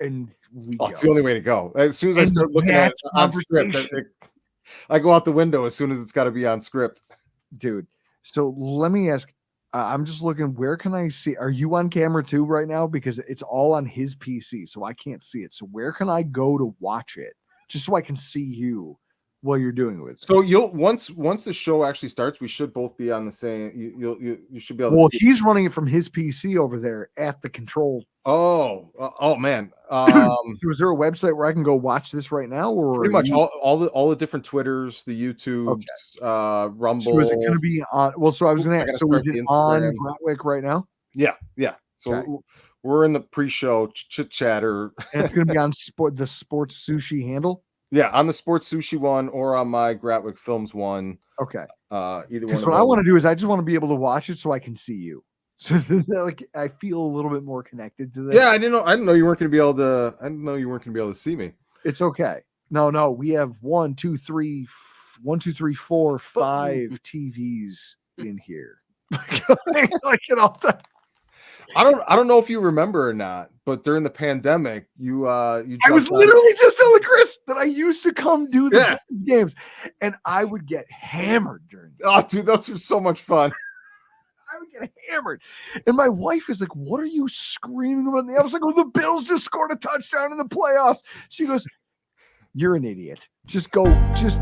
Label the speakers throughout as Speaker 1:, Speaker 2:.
Speaker 1: And
Speaker 2: it's the only way to go. As soon as I start looking at it on script, I go out the window as soon as it's got to be on script.
Speaker 1: Dude, so let me ask, I'm just looking, where can I see? Are you on camera too right now? Because it's all on his PC, so I can't see it. So where can I go to watch it? Just so I can see you while you're doing it with me.
Speaker 2: So you'll once the show actually starts, we should both be on the same. You should be able.
Speaker 1: Well,
Speaker 2: to see
Speaker 1: he's running it from his PC over there at the control.
Speaker 2: Oh man.
Speaker 1: So is there a website where I can go watch this right now, or
Speaker 2: pretty much all the different Twitters, the YouTubes, Rumble.
Speaker 1: So is it going to be on? Well, so I was going to ask. So is it on Bratwick right now?
Speaker 2: Yeah. So we're in the pre-show chit chatter,
Speaker 1: and it's going to be on the Sports Sushi handle.
Speaker 2: Yeah, on the Sports Sushi one or on my Gratwick Films one.
Speaker 1: Okay.
Speaker 2: Either one.
Speaker 1: Because what I want to do is I just want to be able to watch it so I can see you. So like I feel a little bit more connected to this.
Speaker 2: Yeah, I didn't know you weren't going to be able to. I didn't know you weren't going to be able to see me.
Speaker 1: It's okay. No, we have 1, 2, 3, 4, 5 TVs in here. Like it all the.
Speaker 2: I don't know if you remember or not, but during the pandemic, I
Speaker 1: was literally just telling Chris that I used to come do the games, and I would get hammered during.
Speaker 2: Oh, dude, those were so much fun.
Speaker 1: I would get hammered, and my wife is like, "What are you screaming about?" I was like, "Oh, the Bills just scored a touchdown in the playoffs." She goes, "You're an idiot. Just go. Just."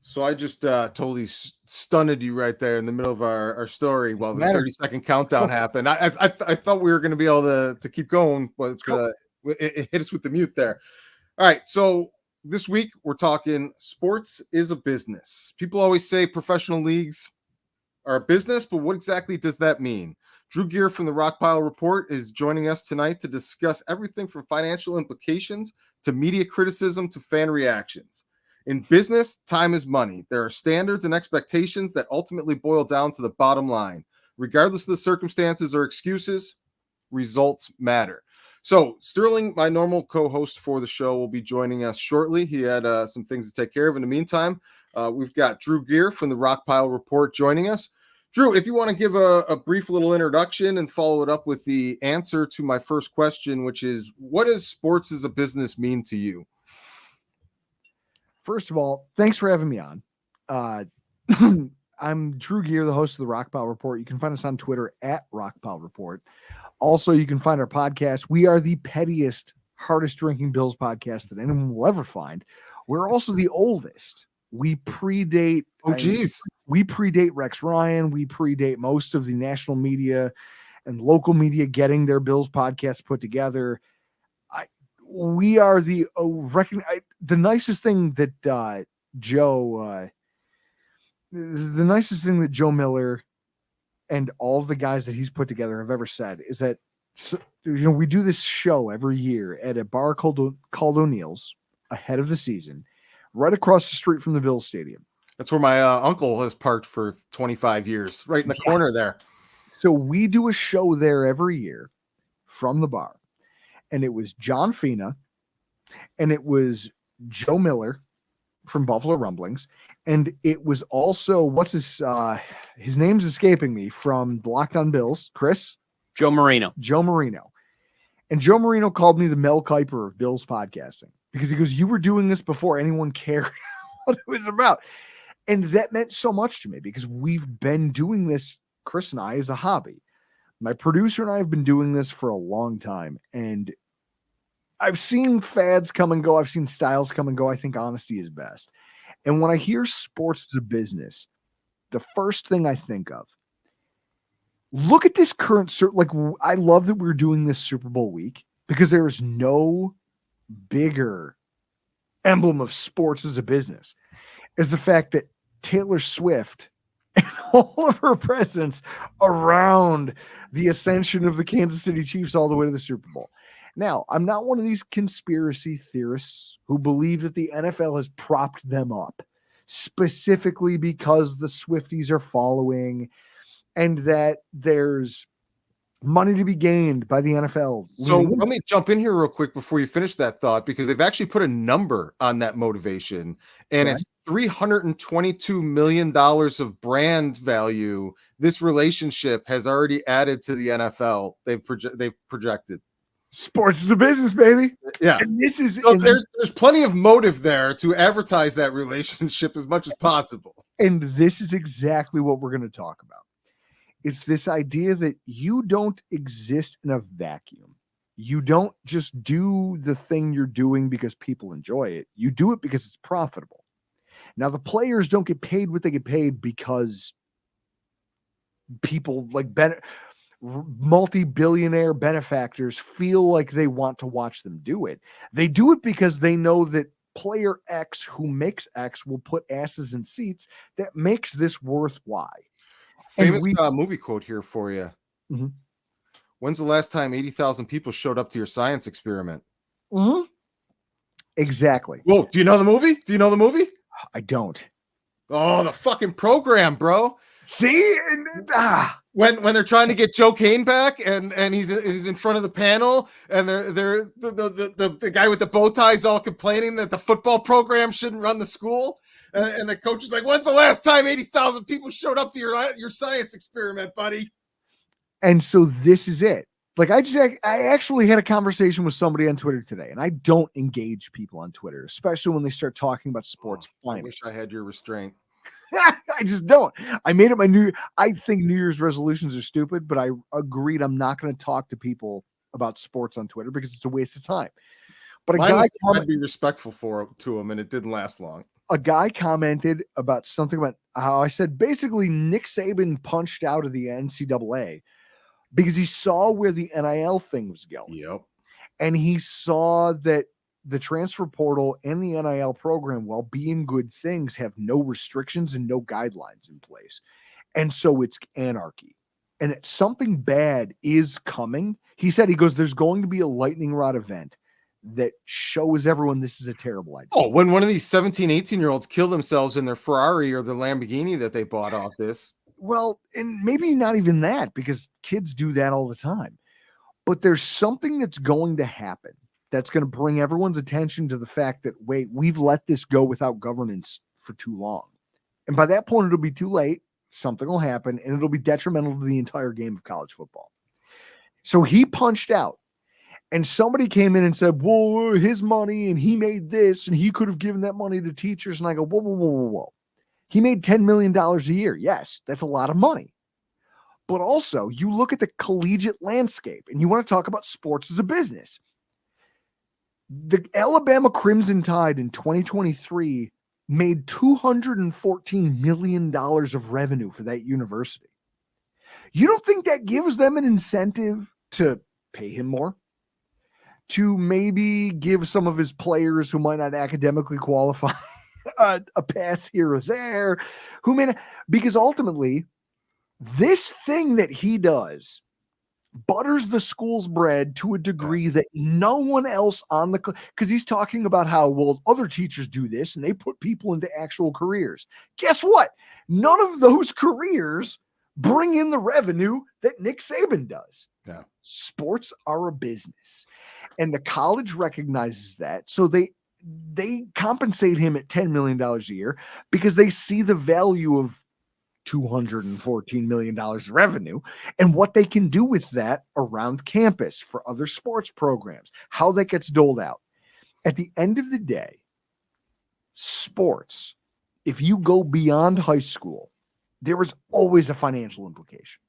Speaker 2: So I just totally stunned you right there in the middle of our story while the 30-second countdown happened. I thought we were going to be able to keep going, but it hit us with the mute there. All right, so this week we're talking sports is a business. People always say professional leagues are a business, but what exactly does that mean? Drew Gier from the Rockpile Report is joining us tonight to discuss everything from financial implications to media criticism to fan reactions. In business, time is money. There are standards and expectations that ultimately boil down to the bottom line. Regardless of the circumstances or excuses, results matter. So Sterling, my normal co-host for the show, will be joining us shortly. He had some things to take care of. In the meantime, we've got Drew Gier from the Rockpile Report joining us. Drew, if you want to give a brief little introduction and follow it up with the answer to my first question, which is, what does sports as a business mean to you?
Speaker 1: First of all, thanks for having me on. I'm Drew Gier, the host of the Rockpile Report. You can find us on Twitter at Rockpile Report. Also, you can find our podcast. We are the pettiest, hardest drinking Bills podcast that anyone will ever find. We're also the oldest. We predate. We predate Rex Ryan. We predate most of the national media and local media getting their Bills podcast put together. We are the nicest thing that Joe Miller and all of the guys that he's put together have ever said is that, we do this show every year at a bar called O'Neill's ahead of the season, right across the street from the Bills Stadium.
Speaker 2: That's where my uncle has parked for 25 years, right in the corner there.
Speaker 1: So we do a show there every year from the bar. And it was John Fina, and it was Joe Miller from Buffalo Rumblings, and it was also his name's escaping me, from the Locked On Bills, Chris?
Speaker 3: Joe Marino.
Speaker 1: And Joe Marino called me the Mel Kiper of Bills podcasting because he goes, "You were doing this before anyone cared what it was about." And that meant so much to me because we've been doing this, Chris and I, as a hobby. My producer and I have been doing this for a long time, and I've seen fads come and go. I've seen styles come and go. I think honesty is best. And when I hear sports as a business, the first thing I think of, look at this current, I love that we're doing this Super Bowl week because there is no bigger emblem of sports as a business is the fact that Taylor Swift and all of her presence around the ascension of the Kansas City Chiefs all the way to the Super Bowl. Now, I'm not one of these conspiracy theorists who believe that the NFL has propped them up specifically because the Swifties are following and that there's money to be gained by the NFL.
Speaker 2: So let me jump in here real quick before you finish that thought, because they've actually put a number on that motivation, and it's $322 million of brand value this relationship has already added to the NFL. They've projected.
Speaker 1: Sports is a business, baby.
Speaker 2: Yeah.
Speaker 1: And this is
Speaker 2: so there's plenty of motive there to advertise that relationship as much as possible.
Speaker 1: And this is exactly what we're going to talk about. It's this idea that you don't exist in a vacuum. You don't just do the thing you're doing because people enjoy it. You do it because it's profitable. Now, the players don't get paid what they get paid because people like multi-billionaire benefactors feel like they want to watch them do it. They do it because they know that player X who makes X will put asses in seats that makes this worth Y.
Speaker 2: Famous movie quote here for you.
Speaker 1: Mm-hmm.
Speaker 2: When's the last time 80,000 people showed up to your science experiment?
Speaker 1: Mm-hmm. Exactly.
Speaker 2: Whoa, do you know the movie?
Speaker 1: I don't.
Speaker 2: Oh, the fucking program, bro.
Speaker 1: See?
Speaker 2: When they're trying to get Joe Kane back and he's in front of the panel and they're the guy with the bow ties all complaining that the football program shouldn't run the school. And the coach is like, when's the last time 80,000 people showed up to your science experiment, buddy?
Speaker 1: And so this is it. Like I actually had a conversation with somebody on Twitter today, and I don't engage people on Twitter, especially when they start talking about sports.
Speaker 2: I wish I had your restraint.
Speaker 1: I just don't. I made it I think New Year's resolutions are stupid, but I agreed I'm not going to talk to people about sports on Twitter because it's a waste of time. But
Speaker 2: I'd be respectful to him, and it didn't last long.
Speaker 1: A guy commented about something about how I said basically Nick Saban punched out of the NCAA because he saw where the NIL thing was going.
Speaker 2: Yep.
Speaker 1: And he saw that the transfer portal and the NIL program, while being good things, have no restrictions and no guidelines in place. And so it's anarchy. And that something bad is coming. He said, there's going to be a lightning rod event that shows everyone this is a terrible idea.
Speaker 2: Oh, when one of these 17, 18-year-olds kill themselves in their Ferrari or the Lamborghini that they bought off this.
Speaker 1: Well, and maybe not even that, because kids do that all the time. But there's something that's going to happen that's going to bring everyone's attention to the fact that, wait, we've let this go without governance for too long. And by that point, it'll be too late. Something will happen, and it'll be detrimental to the entire game of college football. So he punched out. And somebody came in and said, well, his money, and he made this, and he could have given that money to teachers. And I go, whoa. He made $10 million a year. Yes, that's a lot of money. But also, you look at the collegiate landscape, and you want to talk about sports as a business. The Alabama Crimson Tide in 2023 made $214 million of revenue for that university. You don't think that gives them an incentive to pay him more? To maybe give some of his players who might not academically qualify a pass here or there, who may not, because ultimately this thing that he does butters the school's bread to a degree that no one else on because he's talking about how, well, other teachers do this and they put people into actual careers. Guess what? None of those careers bring in the revenue that Nick Saban does.
Speaker 2: Yeah.
Speaker 1: Sports are a business, and the college recognizes that. So they compensate him at $10 million a year because they see the value of $214 million of revenue and what they can do with that around campus for other sports programs, how that gets doled out. At the end of the day, sports, if you go beyond high school, there is always a financial implication.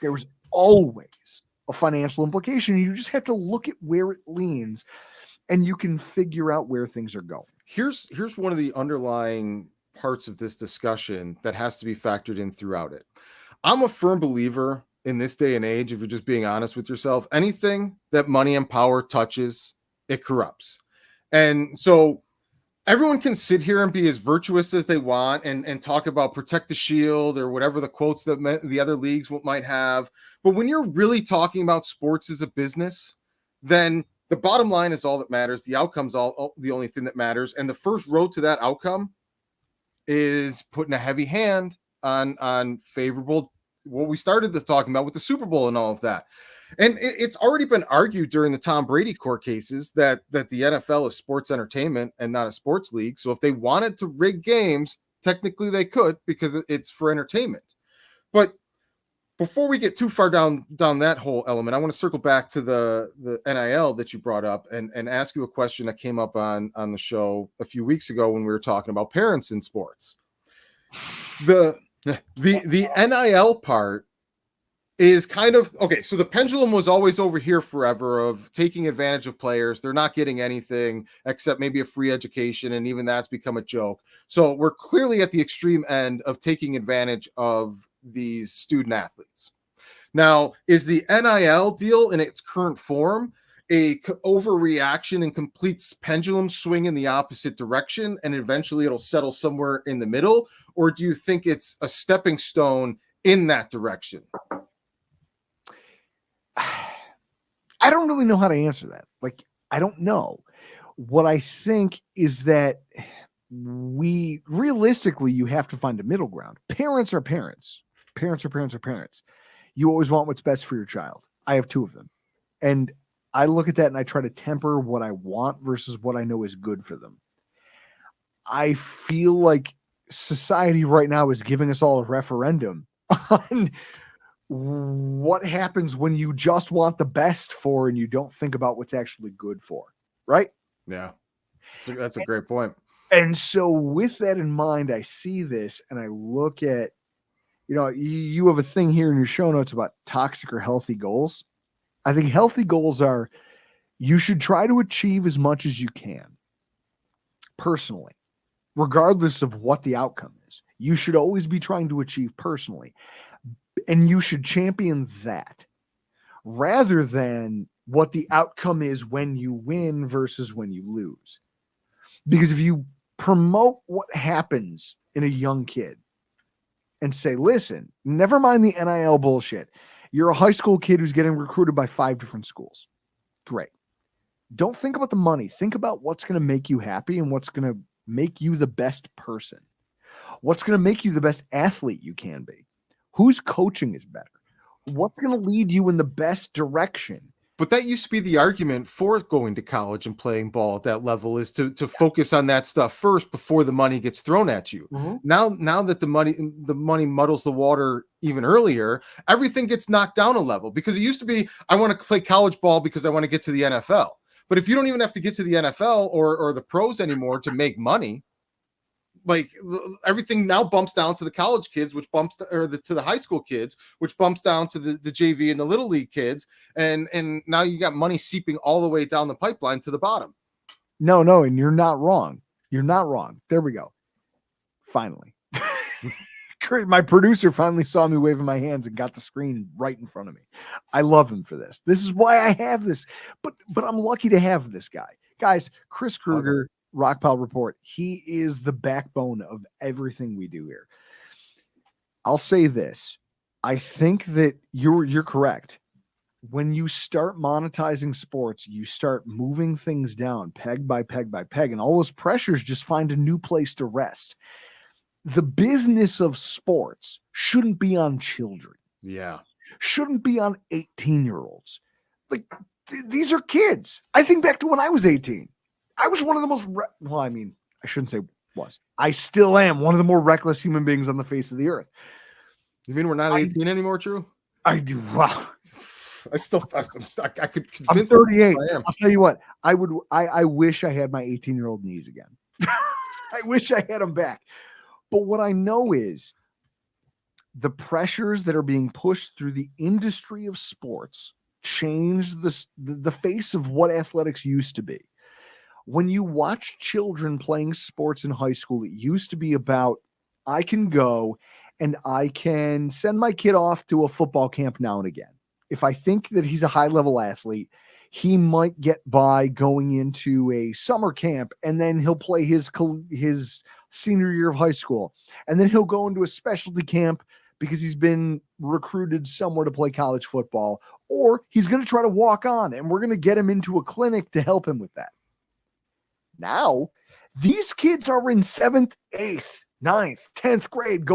Speaker 1: There was always a financial implication. You just have to look at where it leans and you can figure out where things are going.
Speaker 2: Here's one of the underlying parts of this discussion that has to be factored in throughout it. I'm a firm believer in this day and age, if you're just being honest with yourself, anything that money and power touches, it corrupts. And so everyone can sit here and be as virtuous as they want and talk about protect the shield or whatever the quotes that the other leagues might have. But when you're really talking about sports as a business, then the bottom line is all that matters. The outcome's the only thing that matters. And the first road to that outcome is putting a heavy hand on favorable, what we started talking about with the Super Bowl and all of that. And it's already been argued during the Tom Brady court cases that the NFL is sports entertainment and not a sports league. So if they wanted to rig games, technically they could, because it's for entertainment. But before we get too far down that whole element, I want to circle back to the NIL that you brought up and ask you a question that came up on the show a few weeks ago when we were talking about parents in sports. The NIL part is kind of okay. So the pendulum was always over here forever of taking advantage of players. They're not getting anything except maybe a free education, and even that's become a joke. So we're clearly at the extreme end of taking advantage of these student athletes. Now, is the NIL deal in its current form a overreaction and complete pendulum swing in the opposite direction, and eventually it'll settle somewhere in the middle? Or do you think it's a stepping stone in that direction?
Speaker 1: I don't really know how to answer that. Like, I don't know. What I think is that realistically, you have to find a middle ground. Parents are parents. Parents are parents are parents. You always want what's best for your child. I have two of them. And I look at that and I try to temper what I want versus what I know is good for them. I feel like society right now is giving us all a referendum on what happens when you just want the best for and you don't think about what's actually good for, right?
Speaker 2: Yeah, that's a great point.
Speaker 1: And so with that in mind, I see this and I look at, you have a thing here in your show notes about toxic or healthy goals. I think healthy goals are, you should try to achieve as much as you can personally, regardless of what the outcome is. You should always be trying to achieve personally. And you should champion that rather than what the outcome is when you win versus when you lose. Because if you promote what happens in a young kid and say, listen, never mind the NIL bullshit. You're a high school kid who's getting recruited by 5 different schools. Great. Don't think about the money. Think about what's going to make you happy and what's going to make you the best person. What's going to make you the best athlete you can be. Whose coaching is better? What's going to lead you in the best direction?
Speaker 2: But that used to be the argument for going to college and playing ball at that level, is to focus on that stuff first before the money gets thrown at you. Mm-hmm. Now that the money muddles the water even earlier, everything gets knocked down a level, because it used to be, I want to play college ball because I want to get to the NFL. But if you don't even have to get to the NFL or the pros anymore to make money, like everything now bumps down to the college kids, which bumps to the high school kids, which bumps down to the JV and the little league kids. And now you got money seeping all the way down the pipeline to the bottom.
Speaker 1: No. And you're not wrong. You're not wrong. There we go. Finally. My producer finally saw me waving my hands and got the screen right in front of me. I love him for this. This is why I have this, but I'm lucky to have this guy. Guys, Chris Kruger, Rockpile Report. He is the backbone of everything we do here. I'll say this. I think that you're correct. When you start monetizing sports, you start moving things down peg by peg by peg, and all those pressures just find a new place to rest. The business of sports shouldn't be on children.
Speaker 2: Yeah.
Speaker 1: Shouldn't be on 18-year-olds. Like, these are kids. I think back to when I was 18. I was one of the most, I shouldn't say was. I still am one of the more reckless human beings on the face of the earth.
Speaker 2: You mean we're not 18 anymore, True?
Speaker 1: I do. Wow.
Speaker 2: I could convince.
Speaker 1: I'm 38. I'll tell you what. I wish I had my 18-year-old knees again. I wish I had them back. But what I know is the pressures that are being pushed through the industry of sports change the face of what athletics used to be. When you watch children playing sports in high school, it used to be about, I can go and I can send my kid off to a football camp now and again. If I think that he's a high-level athlete, he might get by going into a summer camp, and then he'll play his senior year of high school. And then he'll go into a specialty camp because he's been recruited somewhere to play college football, or he's going to try to walk on, and we're going to get him into a clinic to help him with that. Now, these kids are in 7th, 8th, 9th, 10th grade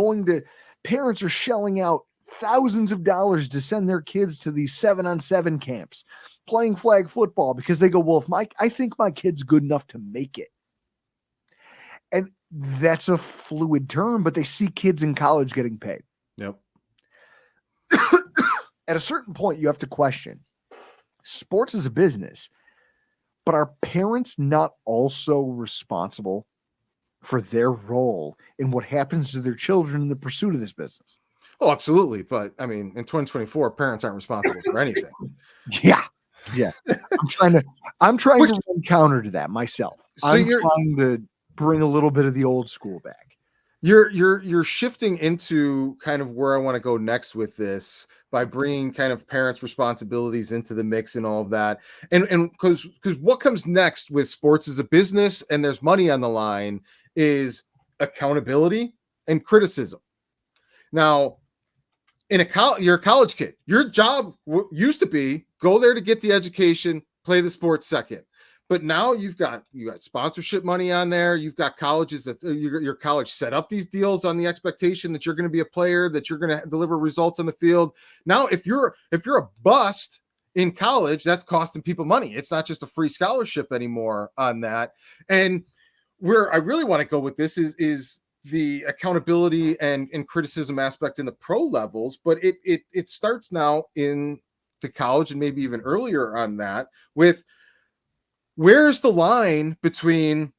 Speaker 1: parents are shelling out thousands of dollars to send their kids to these 7-on-7 camps, playing flag football, because they go, well, I think my kid's good enough to make it. And that's a fluid term, but they see kids in college getting paid.
Speaker 2: Yep.
Speaker 1: At a certain point, you have to question, sports is a business, but are parents not also responsible for their role in what happens to their children in the pursuit of this business?
Speaker 2: Oh, absolutely. But I mean, in 2024, parents aren't responsible for anything.
Speaker 1: Yeah. I'm trying to run counter to that myself.
Speaker 2: So
Speaker 1: I'm trying to bring a little bit of the old school back.
Speaker 2: You're shifting into kind of where I want to go next with this, by bringing kind of parents' responsibilities into the mix and all of that. And because what comes next with sports as a business and there's money on the line is accountability and criticism. Now, you're a college kid. Your job used to be go there to get the education, play the sport second. But now you got sponsorship money on there. You've got colleges that your college set up these deals on the expectation that you're going to be a player, that you're going to deliver results on the field. Now, if you're a bust in college, that's costing people money. It's not just a free scholarship anymore on that. And where I really want to go with this is the accountability and criticism aspect in the pro levels, but it starts now in the college and maybe even earlier on that with, where's the line between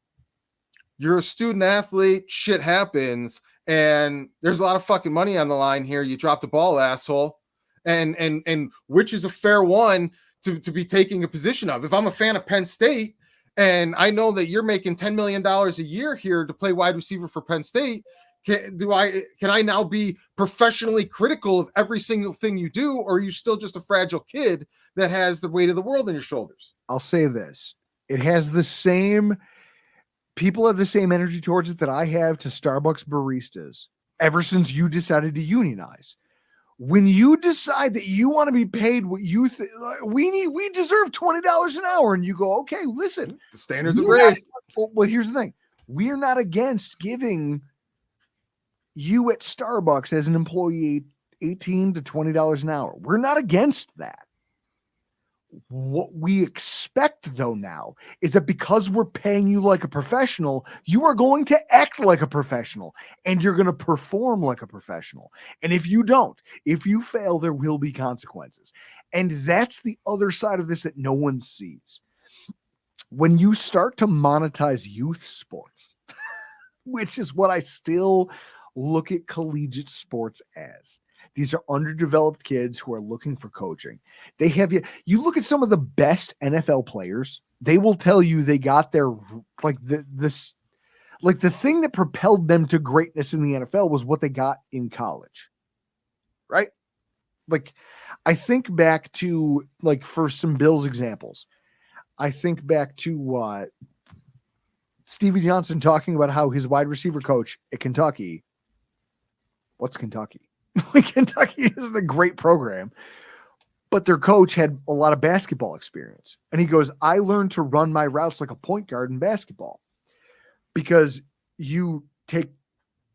Speaker 2: you're a student athlete, shit happens, and there's a lot of fucking money on the line here. You dropped the ball, asshole. And which is a fair one to be taking a position of. If I'm a fan of Penn State and I know that you're making $10 million a year here to play wide receiver for Penn State, can I now be professionally critical of every single thing you do, or are you still just a fragile kid that has the weight of the world on your shoulders?
Speaker 1: I'll say this. It has people have the same energy towards it that I have to Starbucks baristas ever since you decided to unionize. When you decide that you want to be paid what you think, we deserve $20 an hour, and you go, okay, listen,
Speaker 2: the standards are raised.
Speaker 1: Well, here's the thing. We're not against giving you at Starbucks as an employee $18 to $20 an hour. We're not against that. What we expect, though, now is that because we're paying you like a professional, you are going to act like a professional and you're going to perform like a professional. And if you don't, if you fail, there will be consequences. And that's the other side of this that no one sees. When you start to monetize youth sports, which is what I still look at collegiate sports as. These are underdeveloped kids who are looking for coaching. They have you look at some of the best NFL players, they will tell you they got their the thing that propelled them to greatness in the NFL was what they got in college. Right? Like, I think back to, like, for some Bills examples, I think back to Stevie Johnson talking about how his wide receiver coach at Kentucky. What's Kentucky? Kentucky isn't a great program, but their coach had a lot of basketball experience. And he goes, I learned to run my routes like a point guard in basketball, because you take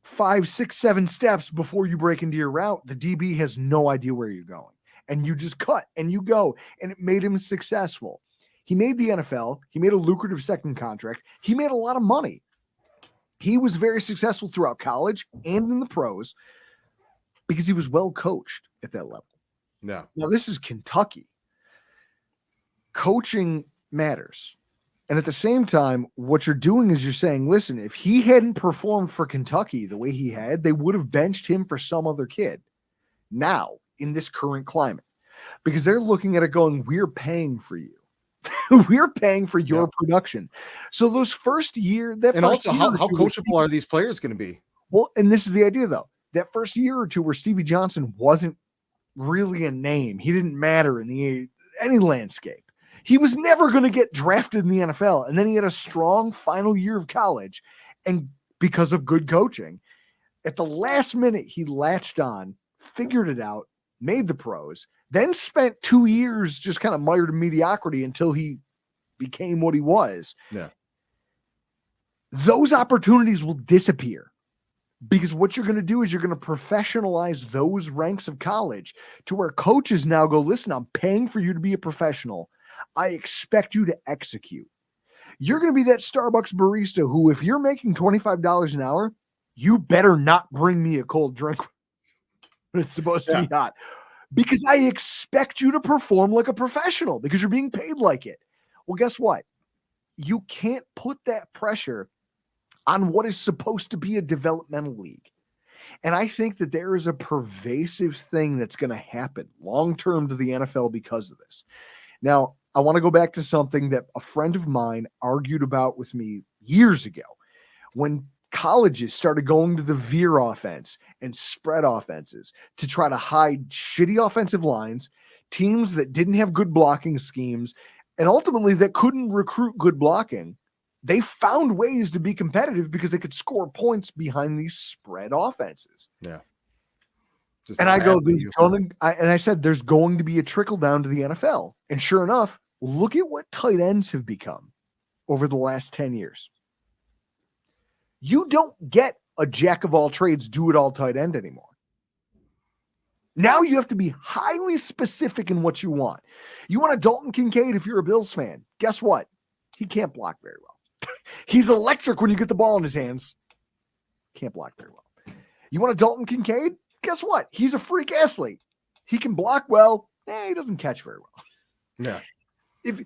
Speaker 1: 5, 6, 7 steps before you break into your route. The DB has no idea where you're going, and you just cut and you go, and it made him successful. He made the NFL. He made a lucrative second contract. He made a lot of money. He was very successful throughout college and in the pros, because he was well coached at that level.
Speaker 2: Yeah.
Speaker 1: Now, this is Kentucky. Coaching matters. And at the same time, what you're doing is you're saying, listen, if he hadn't performed for Kentucky the way he had, they would have benched him for some other kid now in this current climate, because they're looking at it going, we're paying for you. We're paying for your production. So those first year,
Speaker 2: how coachable are these players going to be?
Speaker 1: Well, and this is the idea, though. That first year or two where Stevie Johnson wasn't really a name, he didn't matter in any landscape. He was never going to get drafted in the NFL. And then he had a strong final year of college. And because of good coaching, at the last minute, he latched on figured it out, made the pros, then spent 2 years just kind of mired in mediocrity until he became what he was.
Speaker 2: Yeah.
Speaker 1: Those opportunities will disappear because what you're going to do is you're going to professionalize those ranks of college to where coaches now go, listen, I'm paying for you to be a professional. I expect you to execute. You're going to be that Starbucks barista who, if you're making $25 an hour, you better not bring me a cold drink when it's supposed to be hot, because I expect you to perform like a professional because you're being paid like it. Well, guess what? You can't put that pressure on what is supposed to be a developmental league. And I think that there is a pervasive thing that's going to happen long-term to the NFL because of this. Now, I want to go back to something that a friend of mine argued about with me years ago when colleges started going to the veer offense and spread offenses to try to hide shitty offensive lines, teams that didn't have good blocking schemes, and ultimately that couldn't recruit good blocking. They found ways to be competitive because they could score points behind these spread offenses.
Speaker 2: Yeah.
Speaker 1: And I go, I said, there's going to be a trickle down to the NFL. And sure enough, look at what tight ends have become over the last 10 years. You don't get a jack of all trades, do it all tight end anymore. Now you have to be highly specific in what you want. You want a Dalton Kincaid if you're a Bills fan. Guess what? He can't block very well. He's electric when you get the ball in his hands. Can't block very well. You want a Dalton Kincaid? Guess what? He's a freak athlete. He can block well. He doesn't catch very well.
Speaker 2: Yeah.
Speaker 1: If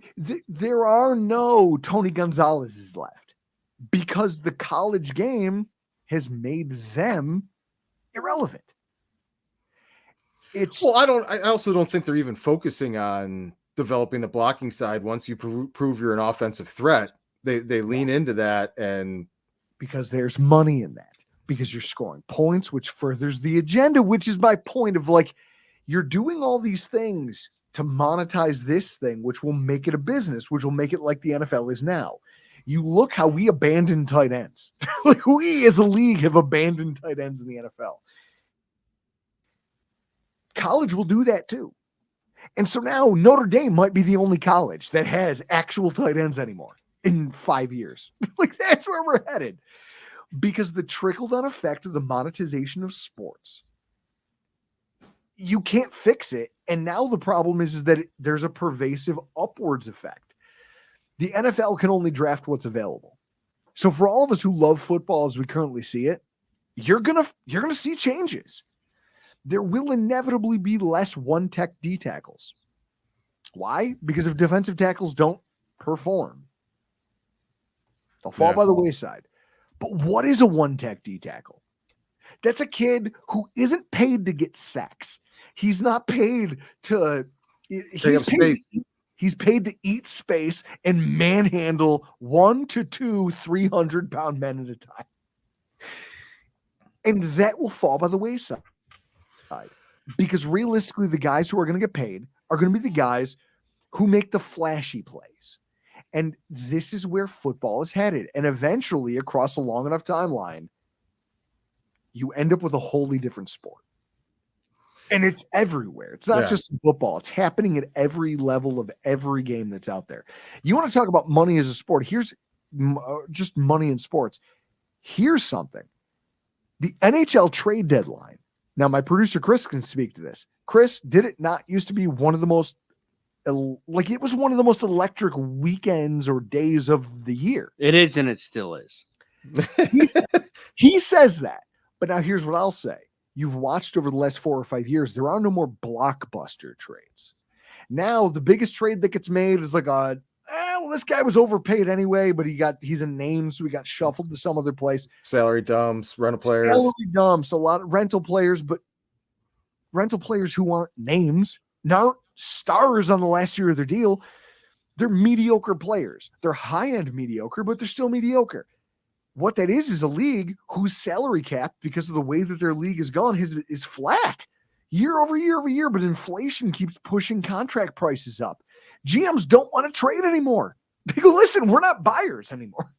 Speaker 1: there are no Tony Gonzalez's left because the college game has made them irrelevant.
Speaker 2: I also don't think they're even focusing on developing the blocking side. Once you prove you're an offensive threat, they lean into that, and
Speaker 1: because there's money in that, because you're scoring points, which furthers the agenda, which is my point of like, you're doing all these things to monetize this thing, which will make it a business, which will make it like the NFL is now. You look how we abandoned tight ends. Like we as a league have abandoned tight ends in the NFL. College will do that too. And so now Notre Dame might be the only college that has actual tight ends anymore in 5 years. Like that's where we're headed because the trickle-down effect of the monetization of sports, you can't fix it. And now the problem is that there's a pervasive upwards effect. The NFL can only draft what's available. So for all of us who love football as we currently see it, you're gonna see changes. There will inevitably be less one-tech D tackles. Why? Because if defensive tackles don't perform, they'll fall by the wayside. But what is a one-tech D tackle? That's a kid who isn't paid to get sacks. He's not paid to. He's paid to eat space and manhandle 1 to 2 300-pound men at a time. And that will fall by the wayside. Because realistically, the guys who are going to get paid are going to be the guys who make the flashy plays. And this is where football is headed. And eventually, across a long enough timeline, you end up with a wholly different sport. And it's everywhere. It's not just football. It's happening at every level of every game that's out there. You want to talk about money as a sport? Here's just money in sports. Here's something. The NHL trade deadline. Now, my producer, Chris, can speak to this. Chris, did it not used to be one of the most, like it was one of the most electric weekends or days of the year?
Speaker 3: It is, and it still is.
Speaker 1: He says that. But now here's what I'll say. You've watched over the last 4 or 5 years, there are no more blockbuster trades. Now, the biggest trade that gets made is like this guy was overpaid anyway, but he's a name, so he got shuffled to some other place.
Speaker 2: Salary dumps, rental players.
Speaker 1: Salary dumps, a lot of rental players, but rental players who aren't names, not stars on the last year of their deal. They're mediocre players. They're high-end mediocre, but they're still mediocre. What that is a league whose salary cap, because of the way that their league is gone, is flat year over year over year, but inflation keeps pushing contract prices up. GMs don't want to trade anymore. They go, listen, we're not buyers anymore.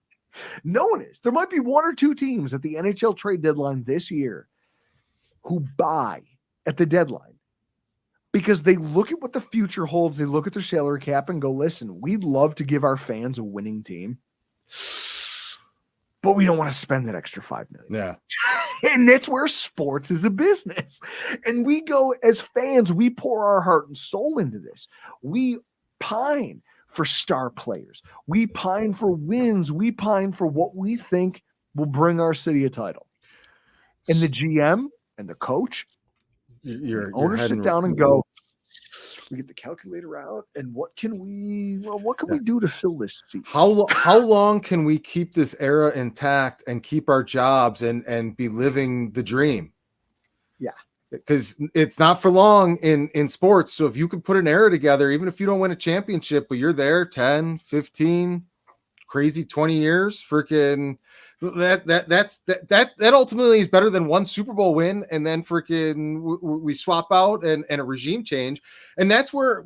Speaker 1: No one is. There might be 1 or 2 teams at the NHL trade deadline this year who buy at the deadline because they look at what the future holds. They look at their salary cap and go, listen, we'd love to give our fans a winning team, but we don't want to spend that extra $5 million.
Speaker 2: Yeah.
Speaker 1: And that's where sports is a business. And we go as fans, we pour our heart and soul into this. We pine for star players. We pine for wins. We pine for what we think will bring our city a title. And the GM and the coach, the owners sit down and go, we get the calculator out, and what can we do to fill this seat?
Speaker 2: How long can we keep this era intact and keep our jobs and be living the dream?
Speaker 1: Yeah.
Speaker 2: Because it's not for long in sports. So if you can put an era together, even if you don't win a championship, but you're there 10, 15, crazy 20 years, freaking that ultimately is better than one Super Bowl win. And then freaking we swap out and a regime change. And that's where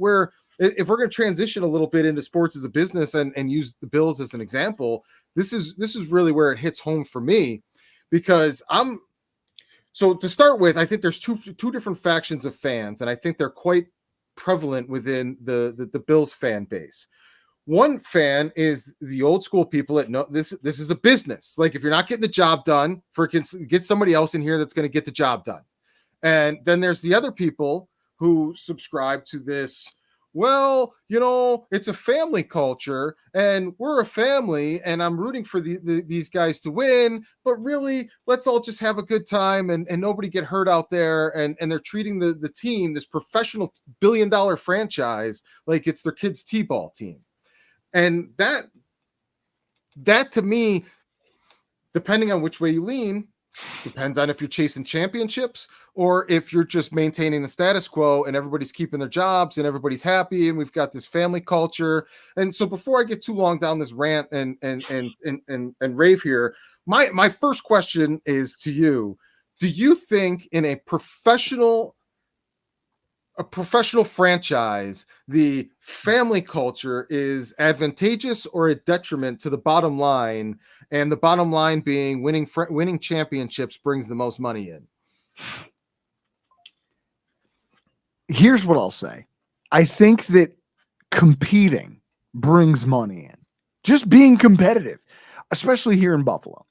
Speaker 2: if we're going to transition a little bit into sports as a business and use the Bills as an example, this is really where it hits home for me, because so to start with, I think there's two different factions of fans, and I think they're quite prevalent within the Bills fan base. One fan is the old school people that know this is a business. Like, if you're not getting the job done, get somebody else in here that's going to get the job done. And then there's the other people who subscribe to this, well, it's a family culture and we're a family and I'm rooting for these guys to win, but really let's all just have a good time and nobody get hurt out there. And they're treating the team, this professional $1 billion franchise, like it's their kids' teeball team. And that to me, depending on which way you lean, depends on if you're chasing championships or if you're just maintaining the status quo and everybody's keeping their jobs and everybody's happy and we've got this family culture. And so before I get too long down this rant and rave here, my first question is to you. Do you think in a professional franchise, the family culture is advantageous or a detriment to the bottom line, and the bottom line being winning championships brings the most money in?
Speaker 1: Here's what I'll say. I think that competing brings money in. Just being competitive, especially here in Buffalo.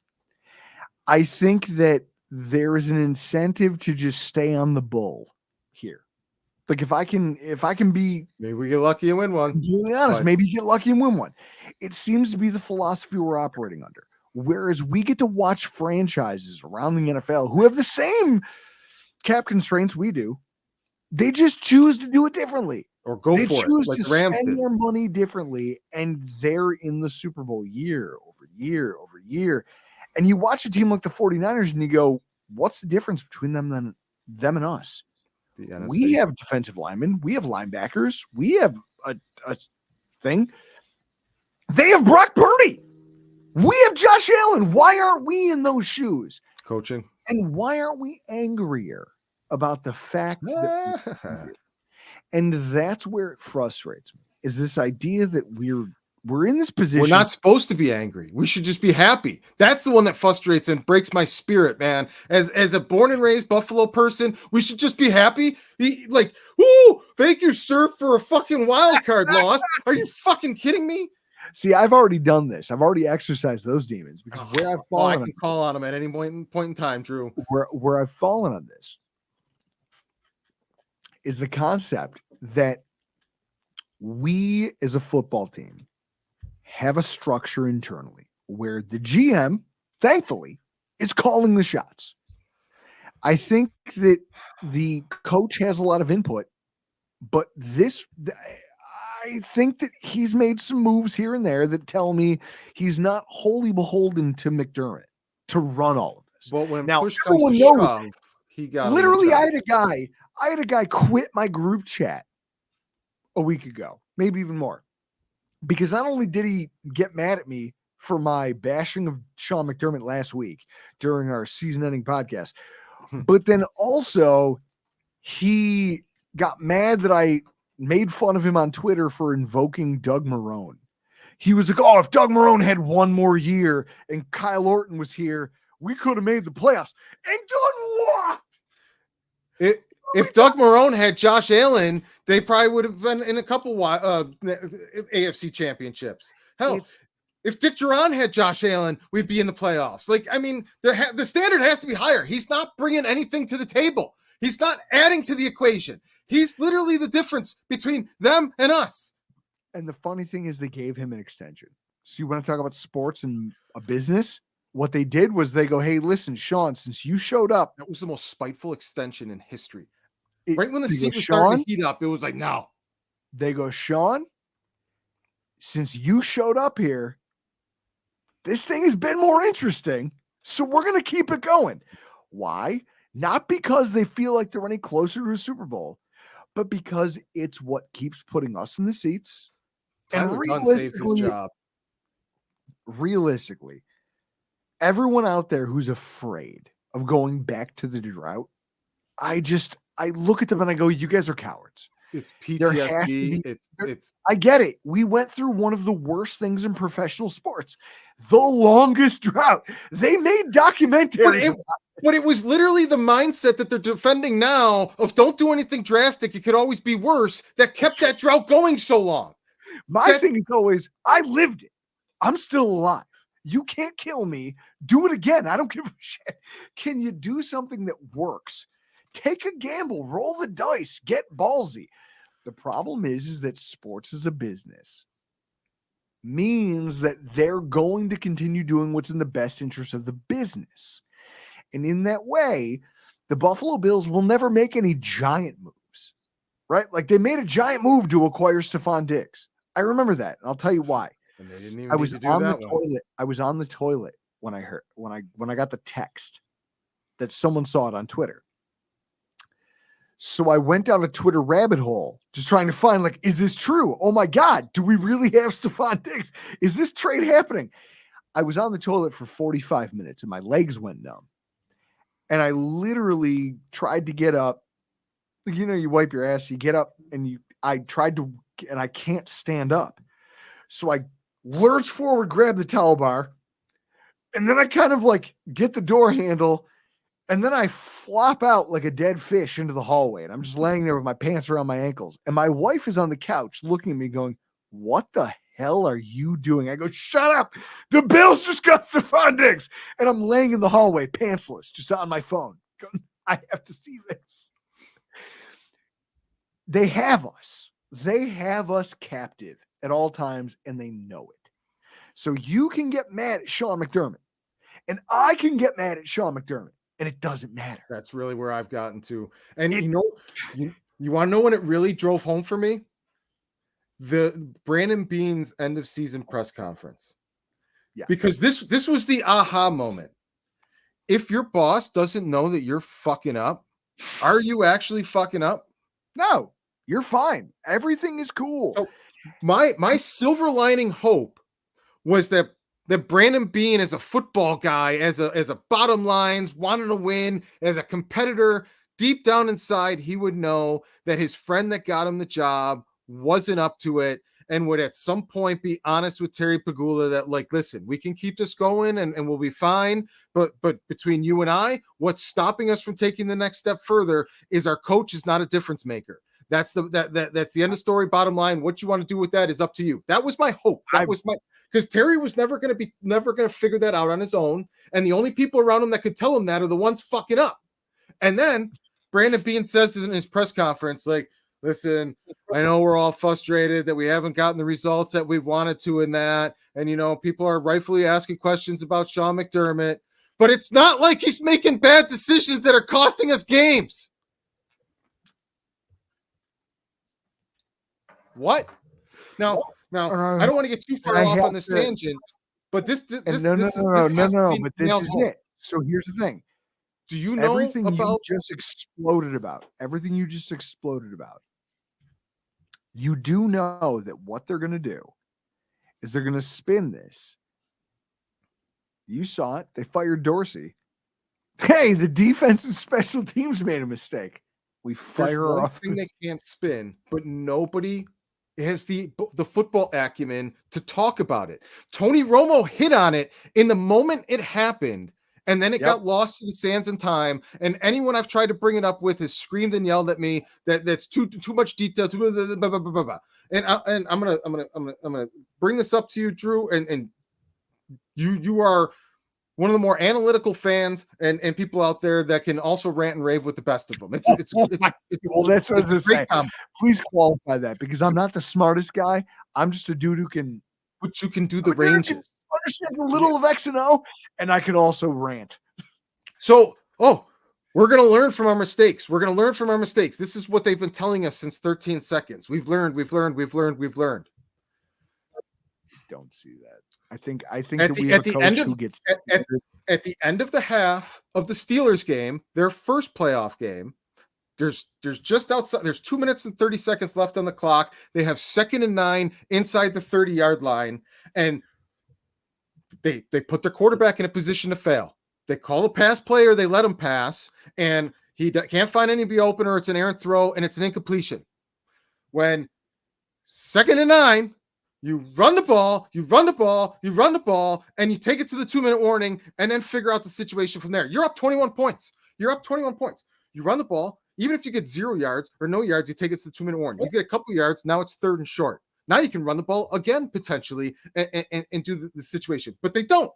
Speaker 1: I think that there is an incentive to just stay on the bull here. Like if I can be,
Speaker 2: maybe we get lucky and win one.
Speaker 1: To be honest, maybe get lucky and win one. It seems to be the philosophy we're operating under. Whereas we get to watch franchises around the NFL who have the same cap constraints we do. They just choose to do it differently.
Speaker 2: Or go for it.
Speaker 1: They choose
Speaker 2: like
Speaker 1: to
Speaker 2: Rams
Speaker 1: spend
Speaker 2: did.
Speaker 1: their money differently, and they're in the Super Bowl year over year over year. And you watch a team like the 49ers and you go, what's the difference between them and us? We have defensive linemen. We have linebackers. We have a thing. They have Brock Purdy. We have Josh Allen. Why aren't we in those shoes?
Speaker 2: Coaching.
Speaker 1: And why aren't we angrier about the fact that and that's where it frustrates me, is this idea that we're in this position.
Speaker 2: We're not supposed to be angry. We should just be happy. That's the one that frustrates and breaks my spirit, man. As a born and raised Buffalo person, we should just be happy. Like, ooh, thank you, sir, for a fucking wild card loss. Are you fucking kidding me?
Speaker 1: See, I've already done this. I've already exercised those demons because where I've fallen,
Speaker 2: I can call on them at any point in time, Drew.
Speaker 1: Where I've fallen on this is the concept that we as a football team have a structure internally where the GM, thankfully, is calling the shots. I think that the coach has a lot of input, but I think that he's made some moves here and there that tell me he's not wholly beholden to McDermott to run all of this.
Speaker 2: But when
Speaker 1: now
Speaker 2: push comes to shove, he got
Speaker 1: literally. I had a guy quit my group chat a week ago, maybe even more, because not only did he get mad at me for my bashing of Sean McDermott last week during our season-ending podcast, but then also he got mad that I made fun of him on Twitter for invoking Doug Marrone. He was like, oh, if Doug Marrone had one more year and Kyle Orton was here, we could have made the playoffs. And done what?
Speaker 2: If Doug Marrone had Josh Allen, they probably would have been in a couple AFC championships. Hell, if Dick Duran had Josh Allen, we'd be in the playoffs. Like, I mean, the standard has to be higher. He's not bringing anything to the table. He's not adding to the equation. He's literally the difference between them and us.
Speaker 1: And the funny thing is they gave him an extension. So you want to talk about sports and a business? What they did was they go, hey, listen, Sean, since you showed up.
Speaker 2: That was the most spiteful extension in history. Right when the seat was
Speaker 1: Sean,
Speaker 2: starting to heat up, it was like, no.
Speaker 1: They go, Sean, since you showed up here, this thing has been more interesting. So we're going to keep it going. Why? Not because they feel like they're any closer to a Super Bowl, but because it's what keeps putting us in the seats.
Speaker 2: Tyler Dunn saved his job.
Speaker 1: Realistically, everyone out there who's afraid of going back to the drought, I look at them and I go, you guys are cowards.
Speaker 2: It's PTSD.
Speaker 1: I get it. We went through one of the worst things in professional sports, the longest drought. They made documentaries.
Speaker 2: But it was literally the mindset that they're defending now of don't do anything drastic. It could always be worse. That kept that drought going so long.
Speaker 1: My thing is always, I lived it. I'm still alive. You can't kill me. Do it again. I don't give a shit. Can you do something that works? Take a gamble, roll the dice, get ballsy. The problem is that sports is a business. Means that they're going to continue doing what's in the best interest of the business. And in that way, the Buffalo Bills will never make any giant moves, right? Like they made a giant move to acquire Stephon Diggs. I remember that. And I'll tell you why.
Speaker 2: And they didn't even
Speaker 1: I was on the
Speaker 2: one.
Speaker 1: toilet. I was on the toilet when I got the text that someone saw it on Twitter. So I went down a Twitter rabbit hole, just trying to find, like, is this true? Oh my God, do we really have Stephon Diggs? Is this trade happening? I was on the toilet for 45 minutes and my legs went numb. And I literally tried to get up. You know, you wipe your ass, you get up, and I tried to, and I can't stand up. So I lurch forward, grab the towel bar, and then I kind of like get the door handle, and then I flop out like a dead fish into the hallway. And I'm just laying there with my pants around my ankles. And my wife is on the couch looking at me going, what the hell are you doing? I go, shut up. The Bills just got Stephon Diggs. And I'm laying in the hallway, pantsless, just on my phone. Going, I have to see this. They have us. They have us captive at all times, and they know it. So you can get mad at Sean McDermott, and I can get mad at Sean McDermott, and it doesn't matter.
Speaker 2: That's really where I've gotten to. And you want to know when it really drove home for me? The Brandon Beane's end of season press conference.
Speaker 1: Yeah.
Speaker 2: Because this was the aha moment. If your boss doesn't know that you're fucking up, are you actually fucking up?
Speaker 1: No, you're fine. Everything is cool.
Speaker 2: So my silver lining hope was that Brandon Beane, as a football guy, as a bottom lines, wanting to win, as a competitor, deep down inside, he would know that his friend that got him the job wasn't up to it and would at some point be honest with Terry Pegula that, like, listen, we can keep this going and we'll be fine. But between you and I, what's stopping us from taking the next step further is our coach is not a difference maker. That's the end of story. Bottom line, what you want to do with that is up to you. That was my hope. Because Terry was never going to figure that out on his own. And the only people around him that could tell him that are the ones fucking up. And then Brandon Beane says in his press conference, like, listen, I know we're all frustrated that we haven't gotten the results that we've wanted to in that. And, you know, people are rightfully asking questions about Sean McDermott, but it's not like he's making bad decisions that are costing us games. What? Now, I don't want to get too far off on this tangent, but this
Speaker 1: no. But this is it. So here's the thing.
Speaker 2: Do you know
Speaker 1: everything
Speaker 2: about
Speaker 1: you just exploded about? Everything you just exploded about. You do know that what they're going to do is they're going to spin this. You saw it. They fired Dorsey. Hey, the defense and special teams made a mistake. We fire off.
Speaker 2: Thing they can't spin, but nobody has the football acumen to talk about it. Tony Romo hit on it in the moment it happened, And then it got lost to the sands in time. And anyone I've tried to bring it up with has screamed and yelled at me that that's too much detail. Blah, blah, blah, blah, blah. And I'm gonna bring this up to you, Drew. And you are one of the more analytical fans and people out there that can also rant and rave with the best of them. It's
Speaker 1: well, that's what I was going to say. Please qualify that, because I'm not the smartest guy. I'm just a dude who can.
Speaker 2: But you can do the ranges.
Speaker 1: Understand a little of X and O, and I can also rant.
Speaker 2: So, we're going to learn from our mistakes. We're going to learn from our mistakes. This is what they've been telling us since 13 seconds. We've learned.
Speaker 1: Don't see that. I think that we have a coach who gets
Speaker 2: at the end of the half of the Steelers game, their first playoff game. There's just outside. There's 2 minutes and 30 seconds left on the clock. They have 2nd and 9 inside the 30-yard line, and they put their quarterback in a position to fail. They call a pass play or they let him pass, and he can't find anybody open, or it's an errant throw and it's an incompletion. When 2nd and 9. You run the ball, and you take it to the 2-minute warning and then figure out the situation from there. You're up 21 points. You run the ball. Even if you get 0 yards or no yards, you take it to the 2-minute warning. You get a couple yards. Now it's 3rd and short. Now you can run the ball again, potentially, and do the situation. But they don't.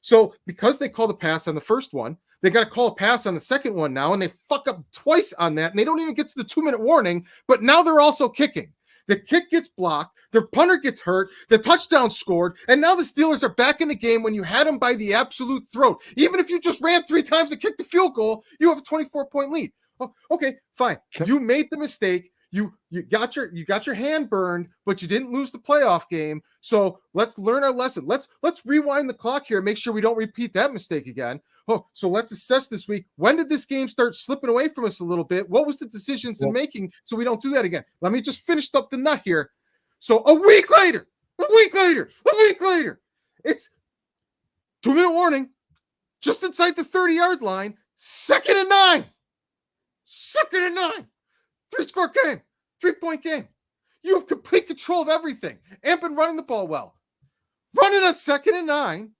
Speaker 2: So because they call the pass on the first one, they got to call a pass on the second one now, and they fuck up twice on that, and they don't even get to the 2-minute warning, but now they're also kicking. The kick gets blocked, their punter gets hurt, the touchdown scored, and now the Steelers are back in the game when you had them by the absolute throat. Even if you just ran 3 times and kicked the field goal, you have a 24-point lead. Oh, okay, fine. You made the mistake. You got your hand burned, but you didn't lose the playoff game. So let's learn our lesson. Let's rewind the clock here and make sure we don't repeat that mistake again. So let's assess this week. When did this game start slipping away from us a little bit? What was the decisions in making so we don't do that again? Let me just finish up the nut here. So a week later, it's 2-minute warning, just inside the 30-yard line, 2nd and 9. 3-score game, 3-point game. You have complete control of everything and been running the ball well. Run it on 2nd and 9,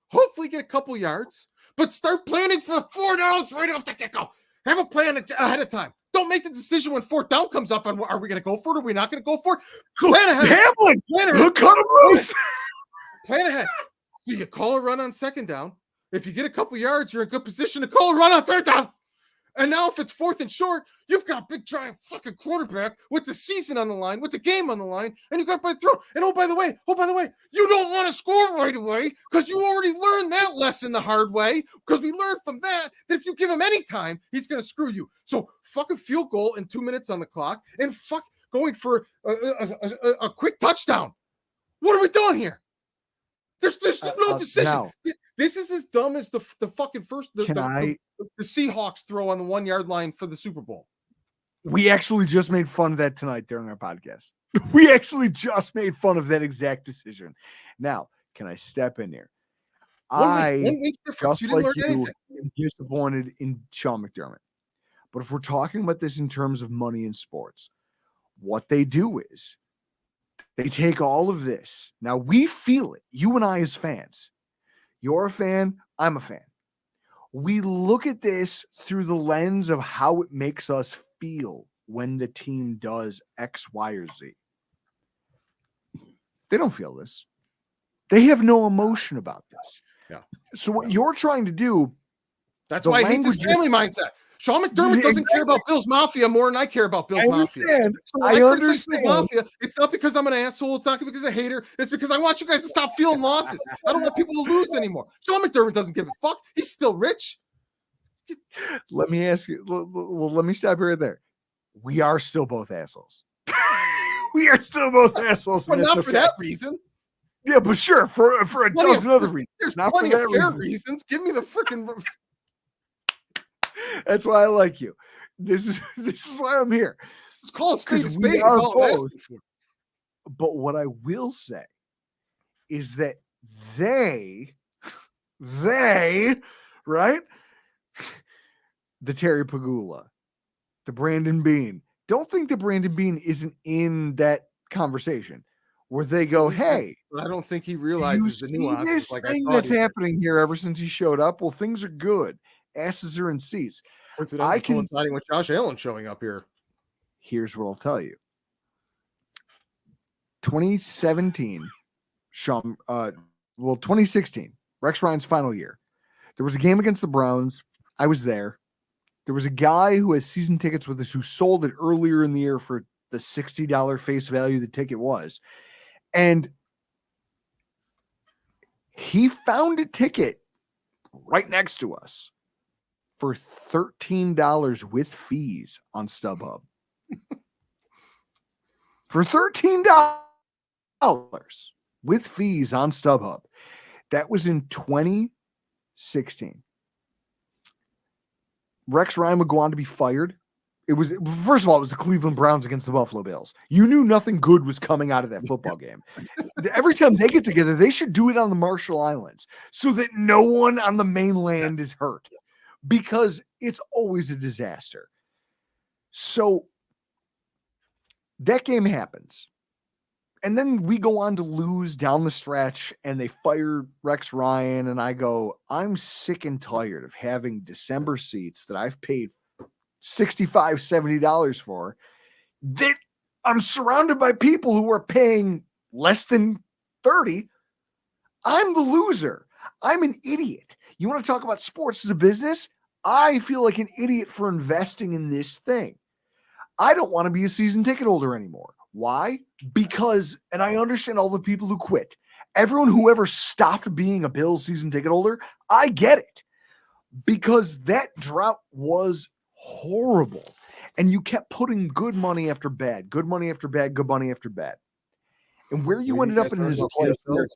Speaker 2: hopefully get a couple yards, but start planning for 4 downs right off the get-go. Have a plan ahead of time. Don't make the decision when 4th down comes up on, are we going to go for it or are we not going to go for it? Plan ahead.
Speaker 1: Hamlin, cut him loose.
Speaker 2: Plan ahead. So you call a run on 2nd down. If you get a couple yards, you're in good position to call a run on 3rd down. And now if it's 4th and short, you've got a big giant fucking quarterback with the season on the line, with the game on the line, and you got to throw. And oh by the way, you don't want to score right away because you already learned that lesson the hard way. Because we learned from that if you give him any time, he's going to screw you. So fucking field goal in 2 minutes on the clock, and fuck going for a quick touchdown. What are we doing here? There's no decision.
Speaker 1: Now,
Speaker 2: this is as dumb as the fucking first the Seahawks throw on the 1-yard line for the Super Bowl.
Speaker 1: We actually just made fun of that tonight during our podcast. We actually just made fun of that exact decision. Now, can I step in here?
Speaker 2: One week difference.
Speaker 1: Just like you, am disappointed in Sean McDermott. But if we're talking about this in terms of money in sports, what they do is they take all of this. Now, we feel it. You and I as fans. You're a fan. I'm a fan. We look at this through the lens of how it makes us feel when the team does X, Y, or Z. They don't feel this. They have no emotion about this.
Speaker 2: Yeah.
Speaker 1: So what you're trying to do,
Speaker 2: that's why I hate this family mindset. Sean McDermott doesn't care about Bill's Mafia more than I care about Bill's Mafia. So I understand. Mafia, it's not because I'm an asshole. It's not because I'm a hater. It's because I want you guys to stop feeling losses. I don't want people to lose anymore. Sean McDermott doesn't give a fuck. He's still rich.
Speaker 1: Let me ask you. Well, let me stop right there. We are still both assholes. We are still both assholes.
Speaker 2: But not for that reason.
Speaker 1: Yeah, but sure, for a dozen other reasons.
Speaker 2: There's not plenty of fair reasons. Give me the freaking.
Speaker 1: That's why I like you. This is why I'm here.
Speaker 2: Let's call a spade a spade.
Speaker 1: But what I will say is that they, right? The Terry Pagula, the Brandon Bean. Don't think that Brandon Bean isn't in that conversation. where they go, hey,
Speaker 2: but I don't think he
Speaker 1: do you
Speaker 2: realizes the
Speaker 1: see
Speaker 2: nuances
Speaker 1: this
Speaker 2: like I
Speaker 1: thing
Speaker 2: thought
Speaker 1: that's
Speaker 2: he did.
Speaker 1: happening here ever since he showed up? Well, things are good. Asses are in seats.
Speaker 2: Coincidentally coinciding with Josh Allen showing up here.
Speaker 1: Here's what I'll tell you. 2017, 2016, Rex Ryan's final year. There was a game against the Browns. I was there. There was a guy who has season tickets with us who sold it earlier in the year for the $60 face value the ticket was. And he found a ticket right next to us for $13 with fees on StubHub. For $13 with fees on StubHub. That was in 2016. Rex Ryan would go on to be fired. It was, first of all, it was the Cleveland Browns against the Buffalo Bills. You knew nothing good was coming out of that football game. Every time they get together, they should do it on the Marshall Islands so that no one on the mainland is hurt, because it's always a disaster. So that game happens. And then we go on to lose down the stretch, and they fire Rex Ryan. And I go, I'm sick and tired of having December seats that I've paid $65, $70 for, that I'm surrounded by people who are paying less than 30. I'm the loser. I'm an idiot. You want to talk about sports as a business? I feel like an idiot for investing in this thing. I don't want to be a season ticket holder anymore. Why? Because, and I understand all the people who quit. Everyone who ever stopped being a Bills season ticket holder, I get it. Because that drought was horrible. And you kept putting good money after bad, good money after bad, good money after bad. And where you ended up in is a place where,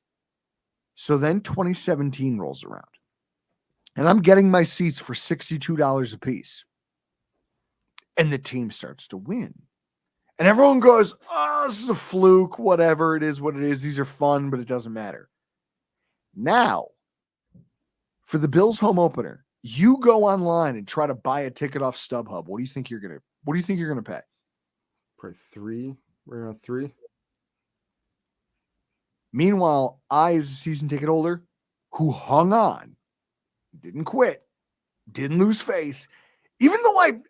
Speaker 1: so then 2017 rolls around. And I'm getting my seats for $62 a piece. And the team starts to win. And everyone goes, oh, this is a fluke, whatever. It is what it is. These are fun, but it doesn't matter. Now, for the Bills home opener, you go online and try to buy a ticket off StubHub. What do you think you're gonna pay?
Speaker 2: For three, we're on 3.
Speaker 1: Meanwhile, I, as a season ticket holder who hung on, didn't quit, didn't lose faith, even though I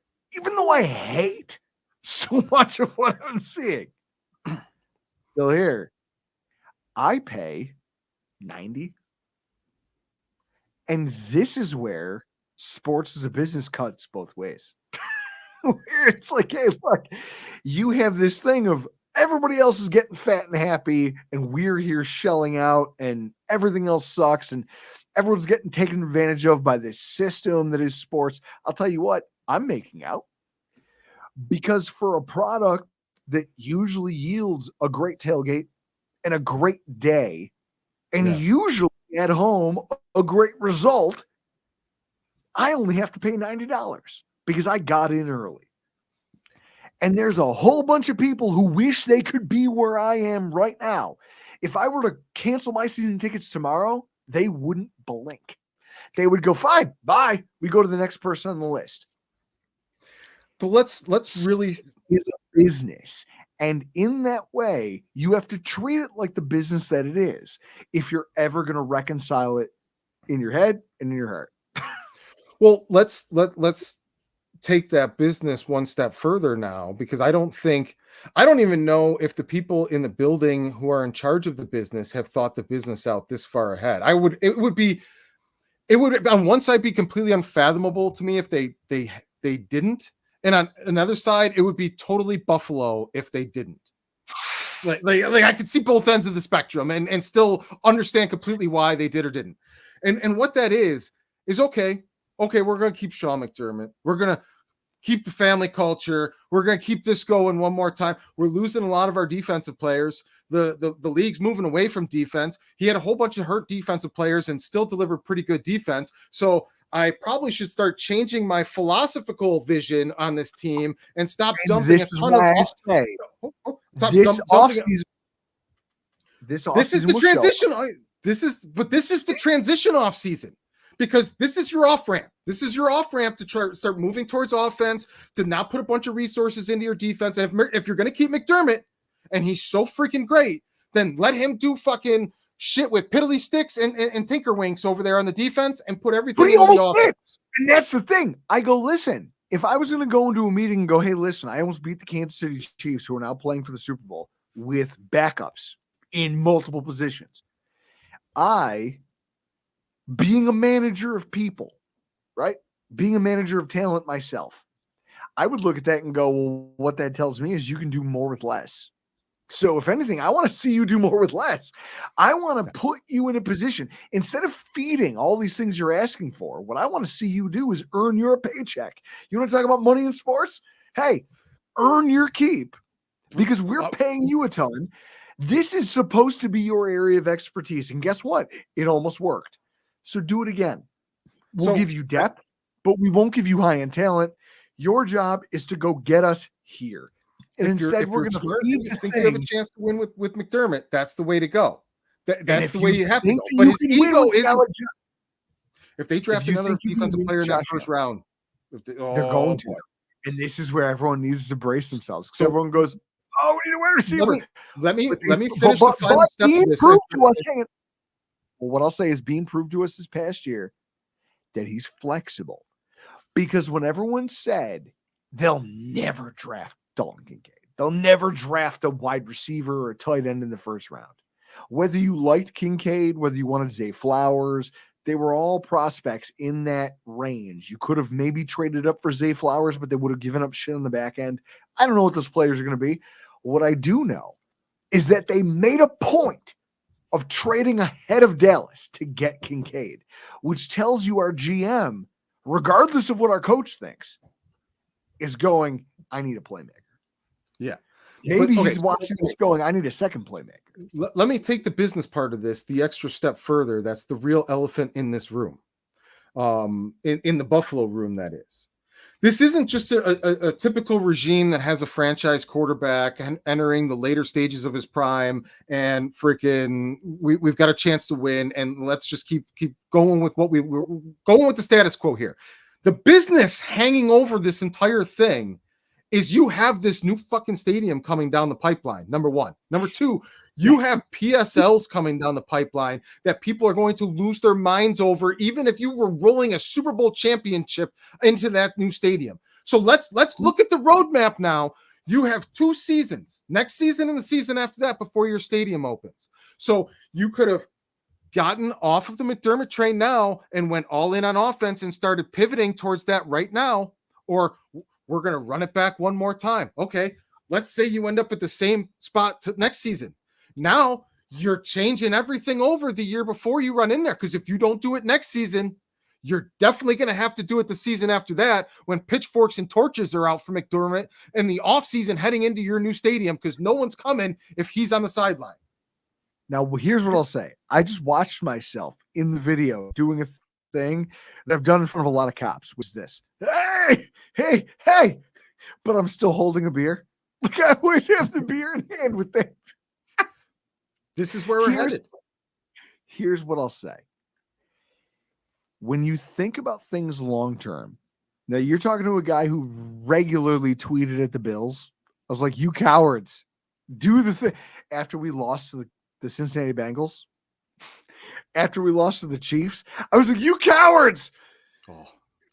Speaker 1: hate so much of what I'm seeing, still here, I pay $90. And this is where sports as a business cuts both ways. Where it's like, hey, look, you have this thing of everybody else is getting fat and happy, and we're here shelling out, and everything else sucks, and everyone's getting taken advantage of by this system that is sports. I'll tell you what, I'm making out. Because for a product that usually yields a great tailgate and a great day, and usually at home a great result, I only have to pay $90 because I got in early. And there's a whole bunch of people who wish they could be where I am right now. If I were to cancel my season tickets tomorrow, they wouldn't blink. They would go, fine, bye. We go to the next person on the list.
Speaker 2: But let's really,
Speaker 1: is a business. And in that way, you have to treat it like the business that it is if you're ever going to reconcile it in your head and in your heart.
Speaker 2: Well, let's take that business one step further now, because I don't even know if the people in the building who are in charge of the business have thought the business out this far ahead. It would on one side be completely unfathomable to me if they didn't. And on another side, it would be totally Buffalo if they didn't. Like I could see both ends of the spectrum and still understand completely why they did or didn't. And what that is okay, we're going to keep Sean McDermott. We're going to keep the family culture. We're going to keep this going one more time. We're losing a lot of our defensive players. The league's moving away from defense. He had a whole bunch of hurt defensive players and still delivered pretty good defense. So I probably should start changing my philosophical vision on this team and stop dumping a ton of
Speaker 1: this offseason. This
Speaker 2: is the transition. This is the transition off season, because this is your off ramp. This is your off ramp to try start moving towards offense, to not put a bunch of resources into your defense. And if you're going to keep McDermott, and he's so freaking great, then let him do fucking shit with piddly sticks and tinkerwinks over there on the defense and put everything
Speaker 1: But he
Speaker 2: in the
Speaker 1: almost
Speaker 2: offense.
Speaker 1: did. And that's the thing. I go, listen, if I was going to go into a meeting and go, hey, listen, I almost beat the Kansas City Chiefs, who are now playing for the Super Bowl, with backups in multiple positions. Being a manager of people, right? Being a manager of talent myself, I would look at that and go, well, what that tells me is you can do more with less. So if anything, I want to see you do more with less. I want to put you in a position, instead of feeding all these things you're asking for, what I want to see you do is earn your paycheck. You want to talk about money in sports? Hey, earn your keep, because we're paying you a ton. This is supposed to be your area of expertise. And guess what? It almost worked. So do it again. We'll give you depth, but we won't give you high-end talent. Your job is to go get us here. And instead, we're going to
Speaker 2: you think you have a chance to win with McDermott. That's the way to go. That's the way you have to go.
Speaker 1: But his ego isn't.
Speaker 2: If they draft another defensive player in that first round,
Speaker 1: they're going to. And this is where everyone needs to brace themselves, because everyone goes, "Oh, we need a wide receiver."
Speaker 2: Let me finish the final step of this.
Speaker 1: Well, what I'll say is being proved to us this past year that he's flexible, because when everyone said they'll never draft Dalton Kincaid, they'll never draft a wide receiver or a tight end in the first round, whether you liked Kincaid, whether you wanted Zay Flowers, they were all prospects in that range. You could have maybe traded up for Zay Flowers, but they would have given up shit on the back end. I don't know what those players are going to be. What I do know is that they made a point of trading ahead of Dallas to get Kincaid, which tells you our GM, regardless of what our coach thinks, is going, I need a playmaker.
Speaker 2: Yeah.
Speaker 1: Maybe he's watching this going, I need a second playmaker.
Speaker 2: Let me take the business part of this the extra step further. That's the real elephant in this room, in the Buffalo room, that is. This isn't just a typical regime that has a franchise quarterback and entering the later stages of his prime and freaking we've got a chance to win, and let's just keep going with we're going with the status quo here. The business hanging over this entire thing is you have this new fucking stadium coming down the pipeline, number one. Number two, you have PSLs coming down the pipeline that people are going to lose their minds over, even if you were rolling a Super Bowl championship into that new stadium. So let's look at the roadmap now. You have 2 seasons, next season and the season after that, before your stadium opens. So you could have gotten off of the McDermott train now and went all in on offense and started pivoting towards that right now, or we're going to run it back one more time. Okay, let's say you end up at the same spot next season. Now you're changing everything over the year before you run in there, because if you don't do it next season, you're definitely going to have to do it the season after that, when pitchforks and torches are out for McDermott and the offseason heading into your new stadium, because no one's coming if he's on the sideline.
Speaker 1: Now, here's what I'll say. I just watched myself in the video doing a thing that I've done in front of a lot of cops, which is this. Hey, but I'm still holding a beer. Like, I always have the beer in hand with that.
Speaker 2: This is where we're headed.
Speaker 1: Here's what I'll say. When you think about things long term, now you're talking to a guy who regularly tweeted at the Bills. I was like, you cowards, do the thing. After we lost to the Cincinnati Bengals, after we lost to the Chiefs, I was like, you cowards.
Speaker 2: Oh,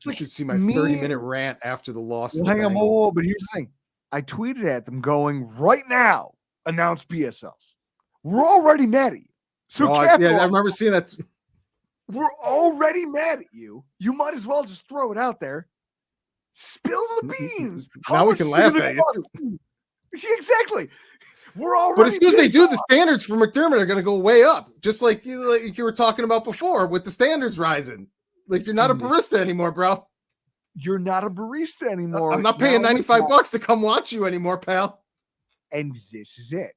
Speaker 2: you should see my 30-minute rant after the loss.
Speaker 1: Well, hang on, but here's the thing. I tweeted at them going, right now, announce PSLs. We're already mad at you. So
Speaker 2: I remember seeing that.
Speaker 1: We're already mad at you. You might as well just throw it out there. Spill the beans.
Speaker 2: Now we can laugh at you.
Speaker 1: Exactly. We're already.
Speaker 2: But as soon as they do, the standards for McDermott are going to go way up, just like you were talking about before, with the standards rising. Like, you're not a barista anymore, bro.
Speaker 1: You're not a barista anymore.
Speaker 2: I'm not paying $95 to come watch you anymore, pal.
Speaker 1: And this is it.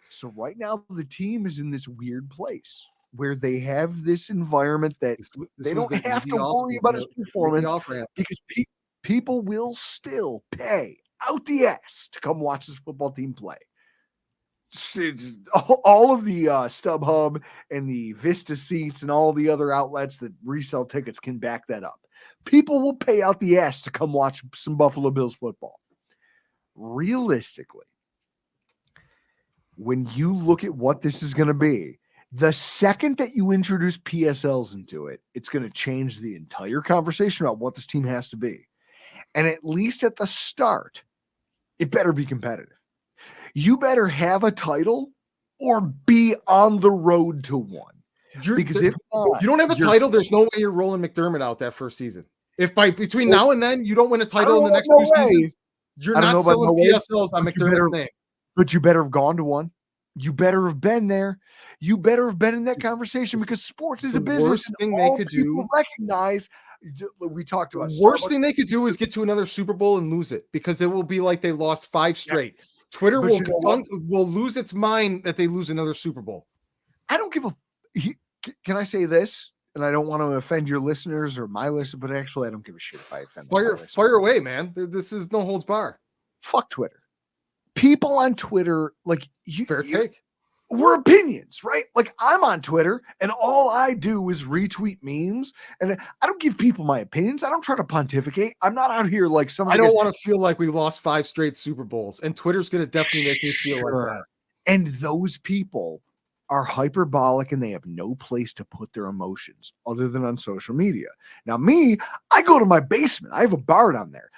Speaker 1: So right now, the team is in this weird place where they have this environment that they don't have to worry about his performance, because people will still pay out the ass to come watch this football team play. All of the StubHub and the Vista seats and all the other outlets that resell tickets can back that up. People will pay out the ass to come watch some Buffalo Bills football. Realistically, when you look at what this is going to be, the second that you introduce PSLs into it, it's going to change the entire conversation about what this team has to be. And at least at the start, it better be competitive. You better have a title or be on the road to one. Because if not,
Speaker 2: you don't have a title, there's no way you're rolling McDermott out that first season. If between now and then you don't win a title in the next 2 seasons, you're not selling PSLs on McDermott's name.
Speaker 1: But you better have gone to one. You better have been there. You better have been in that conversation, because sports is a business.
Speaker 2: Worst thing they could do,
Speaker 1: recognize. We talked about
Speaker 2: worst thing they could do is get to another Super Bowl and lose it, because it will be like they lost 5 straight. Yeah. Twitter will lose its mind that they lose another Super Bowl.
Speaker 1: I don't give a. Can I say this? And I don't want to offend your listeners or my listeners, but actually, I don't give a shit if I offend.
Speaker 2: Fire away, man. This is no holds bar.
Speaker 1: Fuck Twitter. People on Twitter, like
Speaker 2: fair take.
Speaker 1: We're opinions, right? Like, I'm on Twitter and all I do is retweet memes, and I don't give people my opinions. I don't try to pontificate. I'm not out here like someone.
Speaker 2: I don't want to feel like we lost 5 straight Super Bowls, and Twitter's going to definitely make me feel like that.
Speaker 1: And those people are hyperbolic and they have no place to put their emotions other than on social media. Now, me, I go to my basement. I have a bar down there.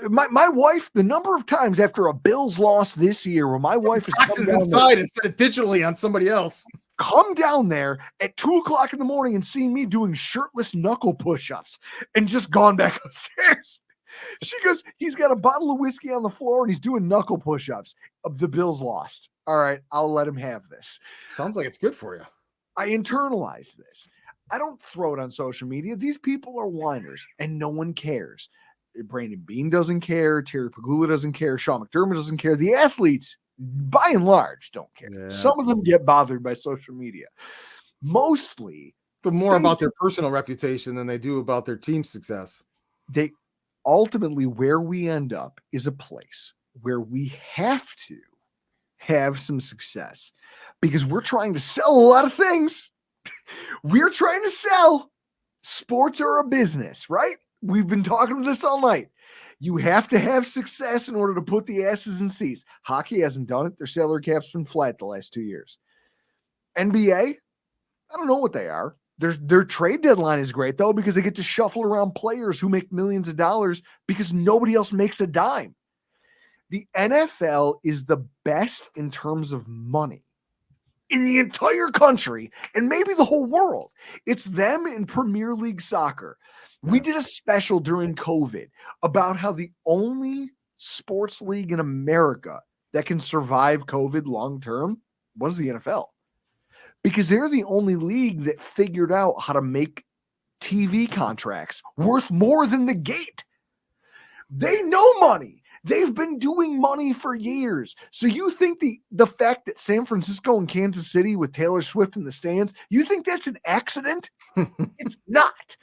Speaker 1: My wife, the number of times after a Bills loss this year where my wife is
Speaker 2: inside instead of digitally on somebody else,
Speaker 1: come down there at 2:00 in the morning and see me doing shirtless knuckle push-ups and just gone back upstairs. She goes, he's got a bottle of whiskey on the floor and he's doing knuckle push-ups. The Bills lost. All right, I'll let him have this.
Speaker 2: Sounds like it's good for you.
Speaker 1: I internalize this. I don't throw it on social media. These people are whiners and no one cares. Brandon Beane doesn't care. Terry Pagula doesn't care. Sean McDermott doesn't care. The athletes, by and large, don't care. Yeah. Some of them get bothered by social media. Mostly.
Speaker 2: But more about their personal reputation than they do about their team success.
Speaker 1: They ultimately, where we end up is a place where we have to have some success because we're trying to sell a lot of things. We're trying to sell. Sports are a business, right? We've been talking about this all night. You have to have success in order to put the asses in seats. Hockey hasn't done it. Their salary cap's been flat the last 2 years. NBA, I don't know what they are. Their trade deadline is great, though, because they get to shuffle around players who make millions of dollars because nobody else makes a dime. The NFL is the best in terms of money in the entire country and maybe the whole world. It's them in Premier League soccer. We did a special during COVID about how the only sports league in America that can survive COVID long-term was the NFL. Because they're the only league that figured out how to make TV contracts worth more than the gate. They know money. They've been doing money for years. So you think the fact that San Francisco and Kansas City with Taylor Swift in the stands, you think that's an accident? It's not.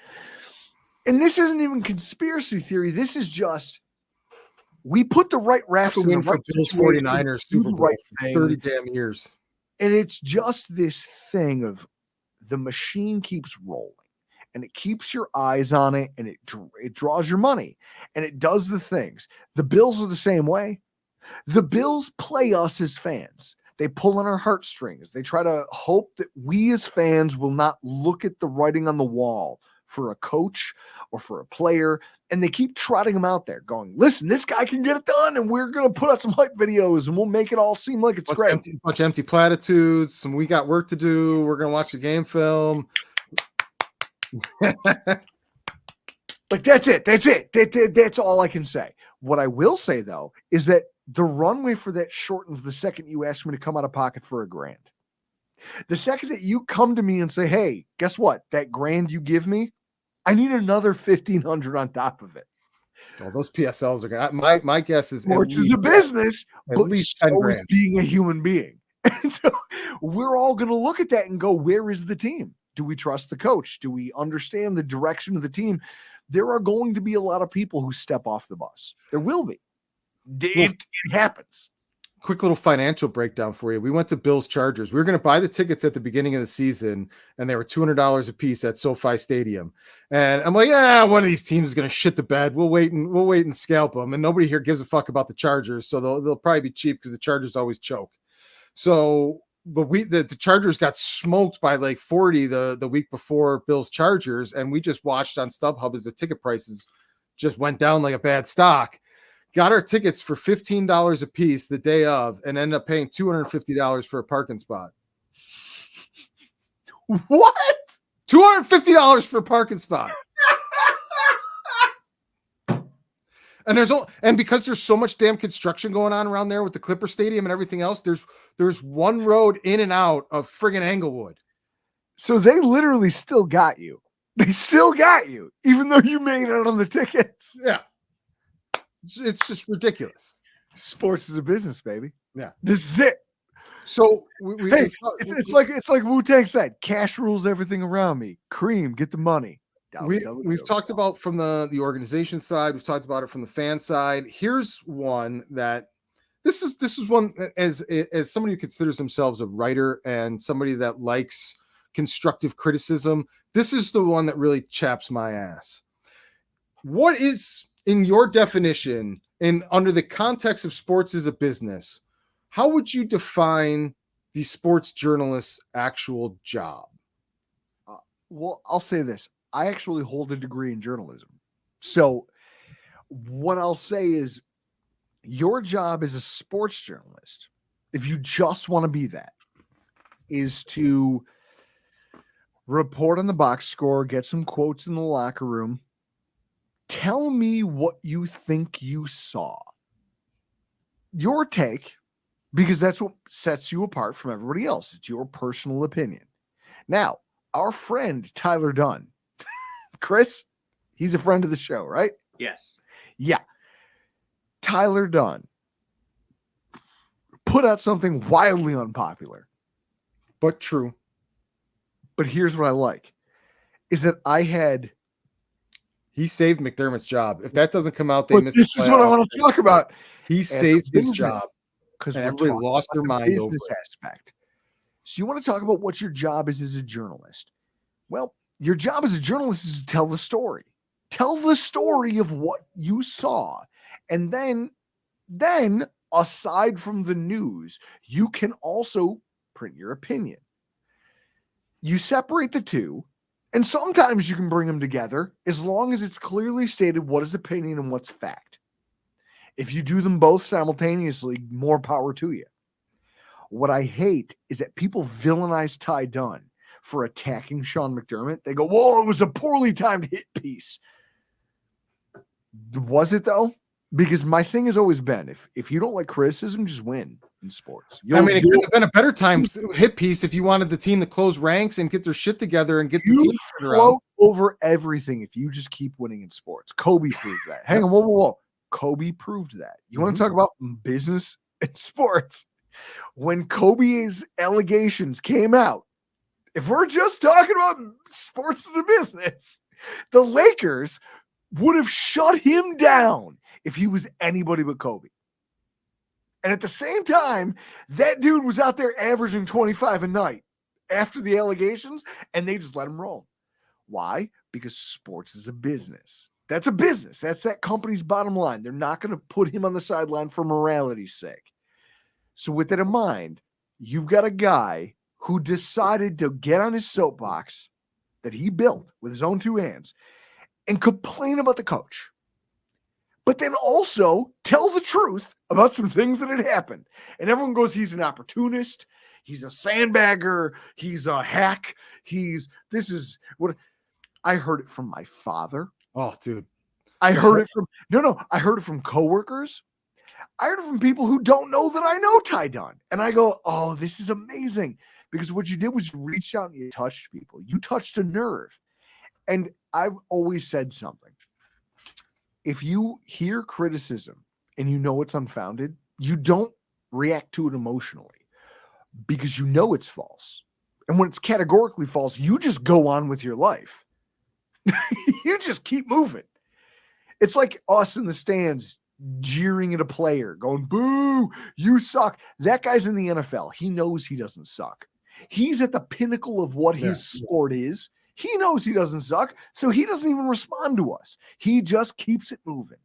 Speaker 1: And this isn't even conspiracy theory. This is just, we put the right refs in the right
Speaker 2: Bills 49ers Super Bowl for 30 damn years.
Speaker 1: And it's just this thing of the machine keeps rolling and it keeps your eyes on it and it draws your money and it does the things. The Bills are the same way. The Bills play us as fans. They pull on our heartstrings. They try to hope that we as fans will not look at the writing on the wall for a coach or for a player. And they keep trotting them out there going, listen, this guy can get it done. And we're going to put out some hype videos and we'll make it all seem like it's great.
Speaker 2: Bunch of empty platitudes. We got work to do. We're going to watch the game film.
Speaker 1: Like, that's it. That's all I can say. What I will say, though, is that the runway for that shortens the second you ask me to come out of pocket for $1,000. The second that you come to me and say, hey, guess what? That $1,000 you give me, I need another $1,500 on top of it.
Speaker 2: Well, those PSLs are going. My guess is
Speaker 1: sports is a business,
Speaker 2: but at least so is
Speaker 1: being a human being. And so we're all going to look at that and go, where is the team? Do we trust the coach? Do we understand the direction of the team? There are going to be a lot of people who step off the bus. There will be. It happens.
Speaker 2: quick little financial breakdown for you. We went to Bills Chargers. We were going to buy the tickets at the beginning of the season, and they were $200 a piece at SoFi Stadium. And I'm like, yeah, one of these teams is going to shit the bed. We'll wait and scalp them. And nobody here gives a fuck about the Chargers, so they'll probably be cheap because the Chargers always choke. So the Chargers got smoked by like 40 the week before Bills Chargers, and we just watched on StubHub as the ticket prices just went down like a bad stock. Got our tickets for $15 a piece the day of, and ended up paying $250 for a parking spot.
Speaker 1: What?
Speaker 2: $250 for a parking spot. And because there's so much damn construction going on around there with the Clipper Stadium and everything else, there's one road in and out of friggin' Englewood.
Speaker 1: So they literally still got you. They still got you, even though you made it on the tickets.
Speaker 2: Yeah. It's just ridiculous.
Speaker 1: Sports is a business, baby.
Speaker 2: Yeah.
Speaker 1: This is it.
Speaker 2: So
Speaker 1: it's like Wu-Tang said, cash rules everything around me. Cream, get the money.
Speaker 2: We've talked about from the organization side, we've talked about it from the fan side. Here's one that this is one as somebody who considers themselves a writer and somebody that likes constructive criticism. This is the one that really chaps my ass. What is, in your definition, and under the context of sports as a business, how would you define the sports journalist's actual job?
Speaker 1: Well, I'll say this. I actually hold a degree in journalism. So what I'll say is your job as a sports journalist, if you just want to be that, is to report on the box score, get some quotes in the locker room. Tell me what you think you saw. Your take, because that's what sets you apart from everybody else. It's your personal opinion. Now, our friend Tyler Dunn, Chris, he's a friend of the show, right?
Speaker 3: Yes.
Speaker 1: Yeah. Tyler Dunn put out something wildly unpopular.
Speaker 2: But true.
Speaker 1: But here's what I like, is that
Speaker 2: he saved McDermott's job. If that doesn't come out, they miss.
Speaker 1: This is what I want to talk about.
Speaker 2: He saved his job
Speaker 1: because
Speaker 2: everybody lost their mind over
Speaker 1: business aspect. So you want to talk about what your job is as a journalist? Well, your job as a journalist is to tell the story. Tell the story of what you saw. And then aside from the news, you can also print your opinion. You separate the two, and sometimes you can bring them together as long as it's clearly stated what is opinion and what's fact. If you do them both simultaneously, more power to you. What I hate is that people villainize Ty Dunn for attacking Sean McDermott. They go, whoa, it was a poorly timed hit piece. Was it though? Because my thing has always been, if you don't like criticism, just win in sports.
Speaker 2: It could have been a better time hit piece if you wanted the team to close ranks and get their shit together and get the team
Speaker 1: float over everything if you just keep winning in sports. Kobe proved that. Hang on, whoa. Kobe proved that. You want to talk about business and sports? When Kobe's allegations came out, if we're just talking about sports as a business, the Lakers would have shut him down if he was anybody but Kobe. And at the same time, that dude was out there averaging 25 a night after the allegations, and they just let him roll. Why? Because sports is a business. That's a business. That's that company's bottom line. They're not going to put him on the sideline for morality's sake. So with that in mind, you've got a guy who decided to get on his soapbox that he built with his own two hands and complain about the coach, but then also tell the truth about some things that had happened. And everyone goes, he's an opportunist. He's a sandbagger. He's a hack. This is what I heard it from my father.
Speaker 2: Oh, dude.
Speaker 1: I heard it from coworkers. I heard it from people who don't know that I know Ty Dunn. And I go, oh, this is amazing. Because what you did was you reached out and you touched people. You touched a nerve. And I've always said something. If you hear criticism and you know it's unfounded, you don't react to it emotionally because you know it's false. And when it's categorically false, you just go on with your life. You just keep moving. It's like us in the stands jeering at a player, going, boo, you suck. That guy's in the NFL. He knows he doesn't suck. He's at the pinnacle of what his sport is. He knows he doesn't suck, so he doesn't even respond to us. He just keeps it moving.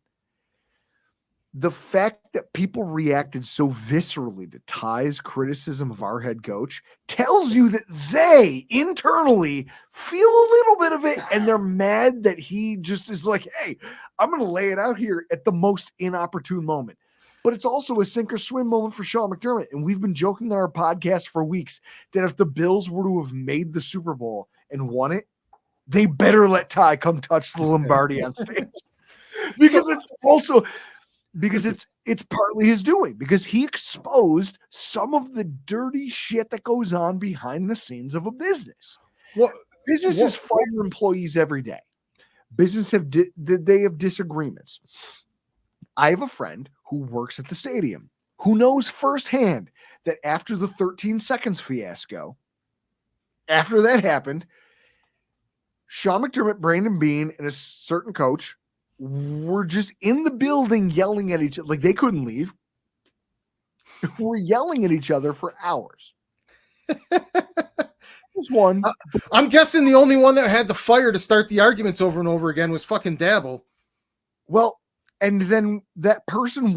Speaker 1: The fact that people reacted so viscerally to Ty's criticism of our head coach tells you that they internally feel a little bit of it, and they're mad that he just is like, hey, I'm going to lay it out here at the most inopportune moment. But it's also a sink or swim moment for Sean McDermott. And we've been joking on our podcast for weeks that if the Bills were to have made the Super Bowl and won it, they better let Ty come touch the Lombardi on stage. Because it's also... Because it's partly his doing, because he exposed some of the dirty shit that goes on behind the scenes of a business. Businesses fire employees every day. Business they have disagreements. I have a friend who works at the stadium who knows firsthand that after the 13 seconds fiasco, after that happened, Sean McDermott, Brandon Beane, and a certain coach were just in the building yelling at each other. Like, they couldn't leave. We're yelling at each other for hours. Just one.
Speaker 2: I'm guessing the only one that had the fire to start the arguments over and over again was fucking Dabble.
Speaker 1: Well, and then that person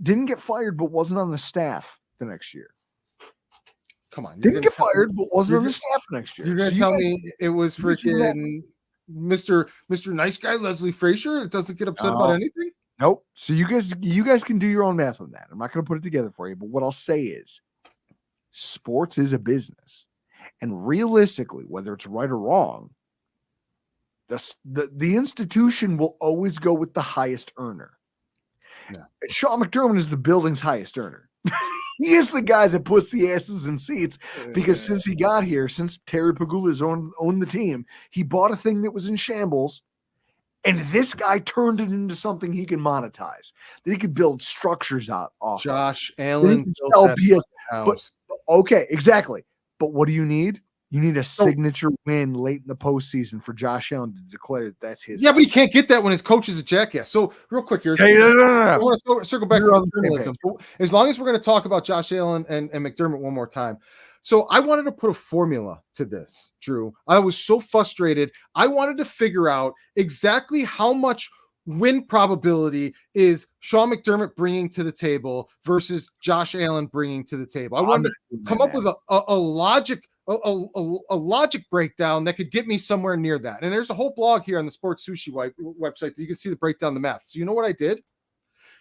Speaker 1: didn't get fired, but wasn't on the staff the next year.
Speaker 2: Come on.
Speaker 1: Didn't get fired, but wasn't on the staff next year.
Speaker 2: You're going to tell me it was freaking Mr. Nice Guy Leslie Frazier? It doesn't get upset about anything?
Speaker 1: Nope. So you guys can do your own math on that. I'm not going to put it together for you, but what I'll say is sports is a business. And realistically, whether it's right or wrong, the institution will always go with the highest earner. Yeah. Sean McDermott is the building's highest earner. He is the guy that puts the asses in seats, because since he got here, since Terry Pagula's owned the team, he bought a thing that was in shambles, and this guy turned it into something he can monetize, that he could build structures out off.
Speaker 2: Josh Allen
Speaker 1: sell BS. But, okay, exactly. But what do you need? You need a signature win late in the postseason for Josh Allen to declare that that's his.
Speaker 2: Yeah, but he can't get that when his coach is a jackass. So real quick here. I want to circle back to journalism. As long as we're going to talk about Josh Allen and McDermott one more time. So I wanted to put a formula to this, Drew. I was so frustrated. I wanted to figure out exactly how much win probability is Sean McDermott bringing to the table versus Josh Allen bringing to the table. I wanted to come up with a logic. A logic breakdown that could get me somewhere near that. And there's a whole blog here on the Sports Sushi website that you can see the breakdown, the math. So you know what I did?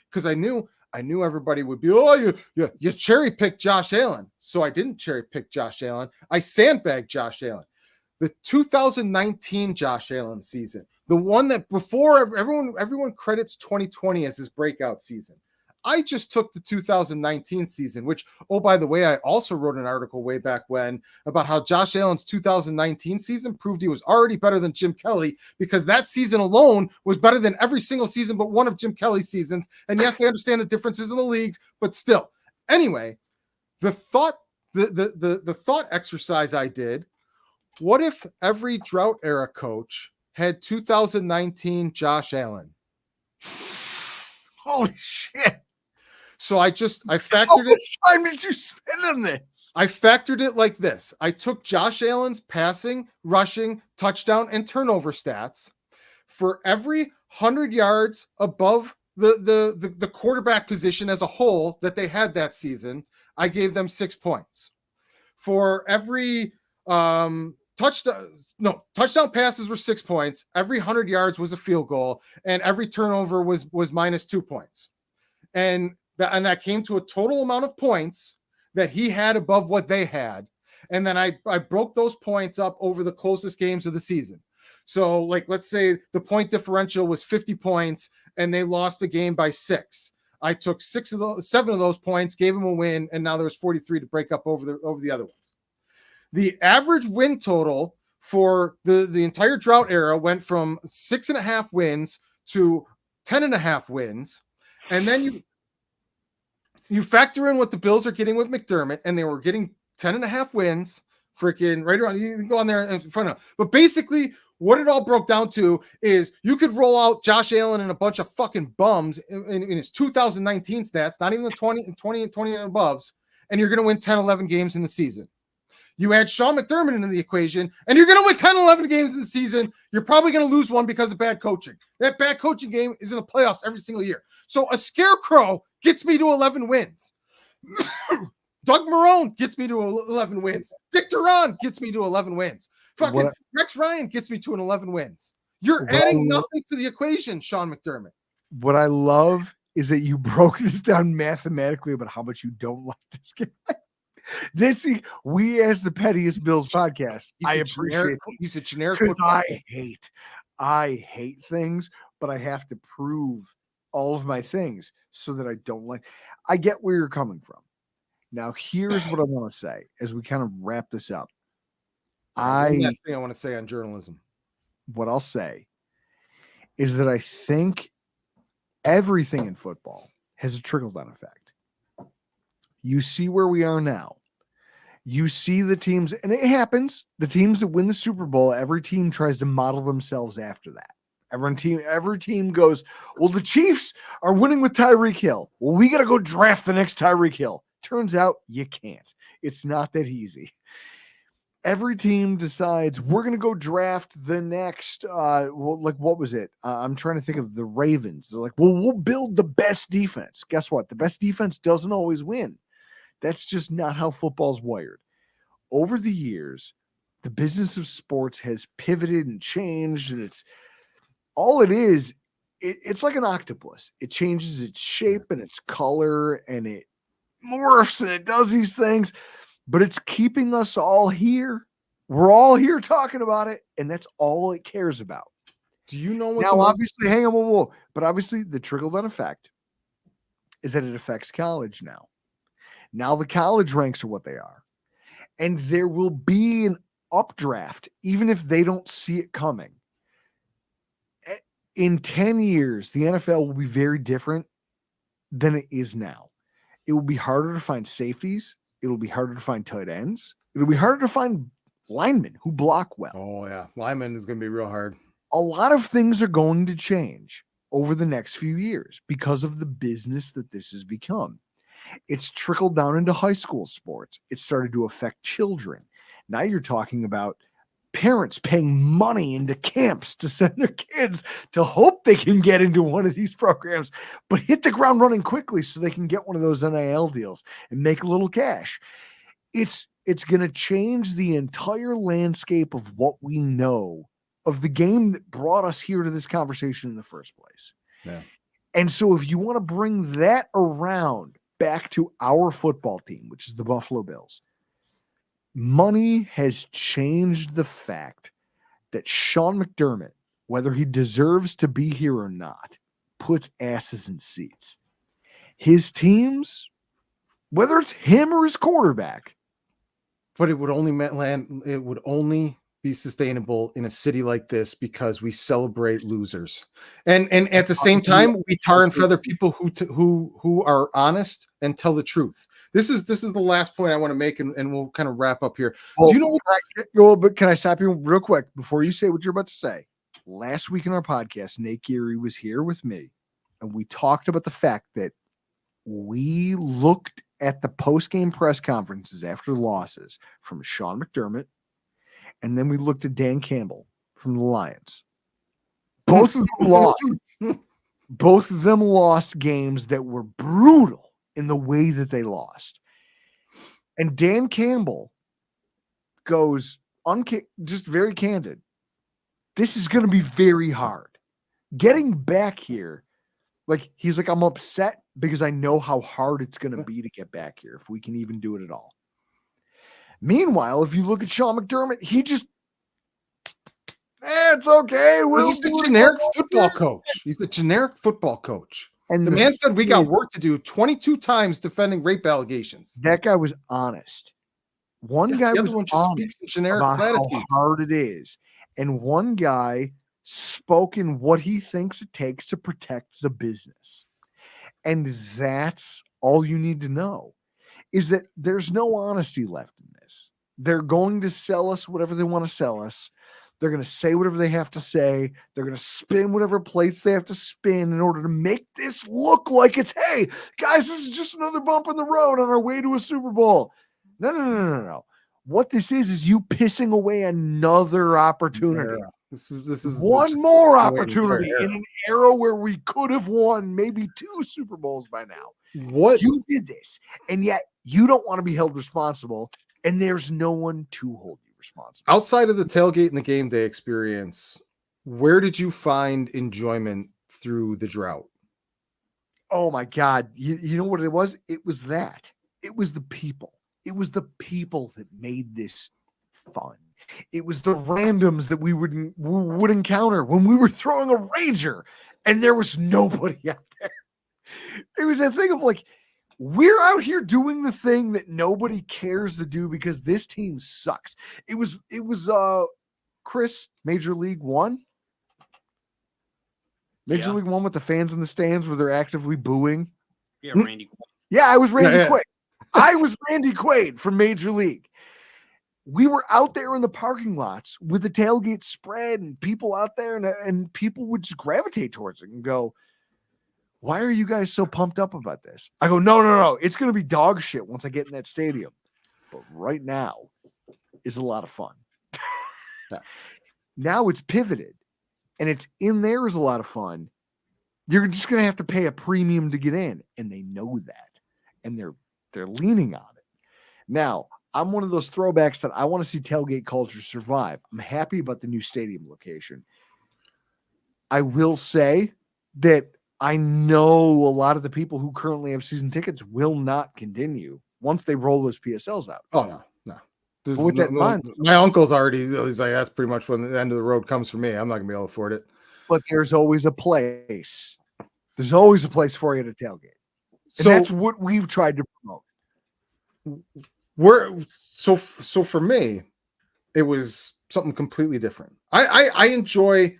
Speaker 2: Because I knew everybody would be, you cherry picked Josh Allen. So I didn't cherry pick Josh Allen. I sandbagged Josh Allen. The 2019 Josh Allen season, the one that before everyone credits 2020 as his breakout season. I just took the 2019 season, which, oh, by the way, I also wrote an article way back when about how Josh Allen's 2019 season proved he was already better than Jim Kelly, because that season alone was better than every single season but one of Jim Kelly's seasons. And yes, I understand the differences in the leagues, but still. Anyway, the thought exercise I did, what if every drought era coach had 2019 Josh Allen?
Speaker 1: Holy shit.
Speaker 2: So I factored it.
Speaker 1: How much time did you spend on this?
Speaker 2: I factored it like this. I took Josh Allen's passing, rushing, touchdown, and turnover stats for every 100 yards above the quarterback position as a whole that they had that season. I gave them 6 points. For every touchdown passes were 6 points. Every 100 yards was a field goal, and every turnover was minus 2 points. And that came to a total amount of points that he had above what they had. And then I broke those points up over the closest games of the season. So, like, let's say the point differential was 50 points and they lost the game by 6. I took 7 of those points, gave them a win, and now there was 43 to break up over the other ones. The average win total for the entire drought era went from 6.5 wins to 10.5 wins. And then you factor in what the Bills are getting with McDermott, and they were getting 10.5 wins freaking right around. You can go on there in front of. But basically, what it all broke down to is you could roll out Josh Allen and a bunch of fucking bums in his 2019 stats, not even the 20 and 20 and aboves, and you're going to win 10, 11 games in the season. You add Sean McDermott into the equation, and you're going to win 10, 11 games in the season. You're probably going to lose one because of bad coaching. That bad coaching game is in the playoffs every single year. So a scarecrow gets me to 11 wins. Doug Marrone gets me to 11 wins. Dick Duran gets me to 11 wins. Fucking Rex Ryan gets me to an 11 wins. You're adding nothing to the equation, Sean McDermott.
Speaker 1: What I love is that you broke this down mathematically about how much you don't like this guy. We as the Pettiest Bills podcast, I appreciate
Speaker 2: he's a generic
Speaker 1: because I hate things, but I have to prove all of my things so that I don't like. I get where you're coming from. Now, here's what I want to say as we kind of wrap this up.
Speaker 2: One last thing I want to say on journalism.
Speaker 1: What I'll say is that I think everything in football has a trickle-down effect. You see where we are now. You see the teams, and it happens. The teams that win the Super Bowl, every team tries to model themselves after that. Every team goes, well, the Chiefs are winning with Tyreek Hill. Well, we got to go draft the next Tyreek Hill. Turns out you can't. It's not that easy. Every team decides we're going to go draft the next, what was it? I'm trying to think of the Ravens. They're like, well, we'll build the best defense. Guess what? The best defense doesn't always win. That's just not how football's wired. Over the years, the business of sports has pivoted and changed, and it's like an octopus. It changes its shape and its color, and it morphs, and it does these things, but it's keeping us all here. We're all here talking about it, and that's all it cares about.
Speaker 2: Do you know what?
Speaker 1: Now, obviously, hang on, but obviously, the trickle-down effect is that it affects college now. Now the college ranks are what they are. And there will be an updraft, even if they don't see it coming. In 10 years, the NFL will be very different than it is now. It will be harder to find safeties. It'll be harder to find tight ends. It'll be harder to find linemen who block well.
Speaker 2: Oh, yeah. Linemen is going to be real hard.
Speaker 1: A lot of things are going to change over the next few years because of the business that this has become. It's trickled down into high school sports. It started to affect children. Now you're talking about parents paying money into camps to send their kids to hope they can get into one of these programs, but hit the ground running quickly so they can get one of those NIL deals and make a little cash. It's going to change the entire landscape of what we know of the game that brought us here to this conversation in the first place.
Speaker 2: Yeah.
Speaker 1: And so if you want to bring that around back to our football team, which is the Buffalo Bills, money has changed the fact that Sean McDermott, whether he deserves to be here or not, puts asses in seats. His teams, whether it's him or his quarterback.
Speaker 2: But it would only be sustainable in a city like this because we celebrate losers, and at the same time we tar and feather people who are honest and tell the truth. This is the last point I want to make, and we'll kind of wrap up here.
Speaker 1: Well, do you know? But can I stop you real quick before you say what you're about to say? Last week in our podcast, Nate Gier was here with me, and we talked about the fact that we looked at the post-game press conferences after losses from Sean McDermott. And then we looked at Dan Campbell from the Lions. Both of them lost. Both of them lost games that were brutal in the way that they lost. And Dan Campbell goes just very candid. This is going to be very hard. Getting back here, he's like, I'm upset because I know how hard it's going to be to get back here if we can even do it at all. Meanwhile, if you look at Sean McDermott, he just, it's okay.
Speaker 2: He's a generic football coach. He's a generic football coach. And the man said we got work to do 22 times defending rape allegations.
Speaker 1: That guy was honest. One guy was honest about how hard it is. And one guy spoke in what he thinks it takes to protect the business. And that's all you need to know, is that there's no honesty left in this. They're going to sell us whatever they want to sell us. They're going to say whatever they have to say. They're going to spin whatever plates they have to spin in order to make this look like it's, hey, guys, this is just another bump in the road on our way to a Super Bowl. No. What this is you pissing away another opportunity.
Speaker 2: This is
Speaker 1: one more opportunity in an era where we could have won maybe 2 Super Bowls by now.
Speaker 2: What?
Speaker 1: You did this, and yet you don't want to be held responsible, and there's no one to hold you responsible.
Speaker 2: Outside of the tailgate and the game day experience, where did you find enjoyment through the drought?
Speaker 1: Oh my God. You know what it was? It was that. It was the people. It was the people that made this fun. It was the randoms that we would encounter when we were throwing a rager and there was nobody out there. It was a thing of like, we're out here doing the thing that nobody cares to do because this team sucks. It was Chris, Major League One. Major League One with the fans in the stands where they're actively booing.
Speaker 3: Yeah, Randy Quaid.
Speaker 1: Yeah, I was Randy Quaid. I was Randy Quaid from Major League. We were out there in the parking lots with the tailgate spread and people out there, and people would just gravitate towards it and go, why are you guys so pumped up about this? I go, no. It's going to be dog shit once I get in that stadium. But right now is a lot of fun. Now it's pivoted and it's in there is a lot of fun. You're just going to have to pay a premium to get in. And they know that. And they're leaning on it. Now, I'm one of those throwbacks that I want to see tailgate culture survive. I'm happy about the new stadium location. I will say that I know a lot of the people who currently have season tickets will not continue once they roll those PSLs out.
Speaker 2: Oh, no.
Speaker 1: With that in mind,
Speaker 2: my uncle's already, he's like, that's pretty much when the end of the road comes for me. I'm not going to be able to afford it.
Speaker 1: But there's always a place. There's always a place for you at a tailgate. So and that's what we've tried to promote.
Speaker 2: So for me, it was something completely different. I enjoy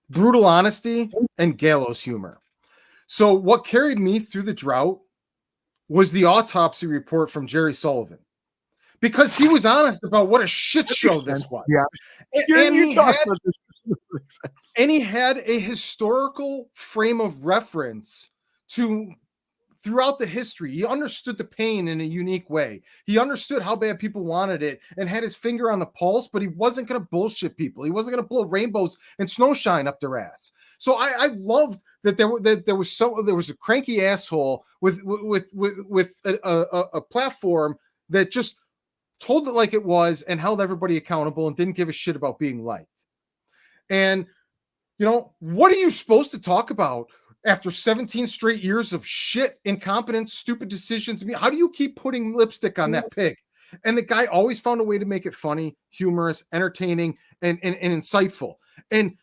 Speaker 2: brutal honesty and gallows humor. So what carried me through the drought was the autopsy report from Jerry Sullivan, because he was honest about what a shit show this was.
Speaker 1: Yeah.
Speaker 2: And he had a historical frame of reference to throughout the history. He understood the pain in a unique way. He understood how bad people wanted it and had his finger on the pulse, but he wasn't going to bullshit people. He wasn't going to blow rainbows and snowshine up their ass. So I loved that there was a cranky asshole with a platform that just told it like it was and held everybody accountable and didn't give a shit about being liked. And what are you supposed to talk about after 17 straight years of shit, incompetence, stupid decisions? I mean, how do you keep putting lipstick on that pig? And the guy always found a way to make it funny, humorous, entertaining, and insightful. And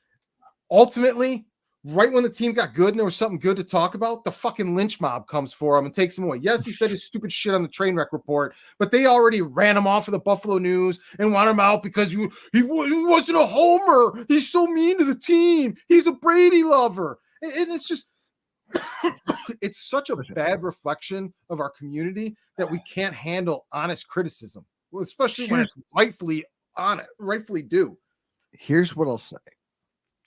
Speaker 2: ultimately, right when the team got good and there was something good to talk about, the fucking lynch mob comes for him and takes him away. Yes, he said his stupid shit on the train wreck report, but they already ran him off of the Buffalo News and want him out because he wasn't a homer. He's so mean to the team. He's a Brady lover. And it's just, it's such a bad reflection of our community that we can't handle honest criticism, especially when it's rightfully due.
Speaker 1: Here's what I'll say.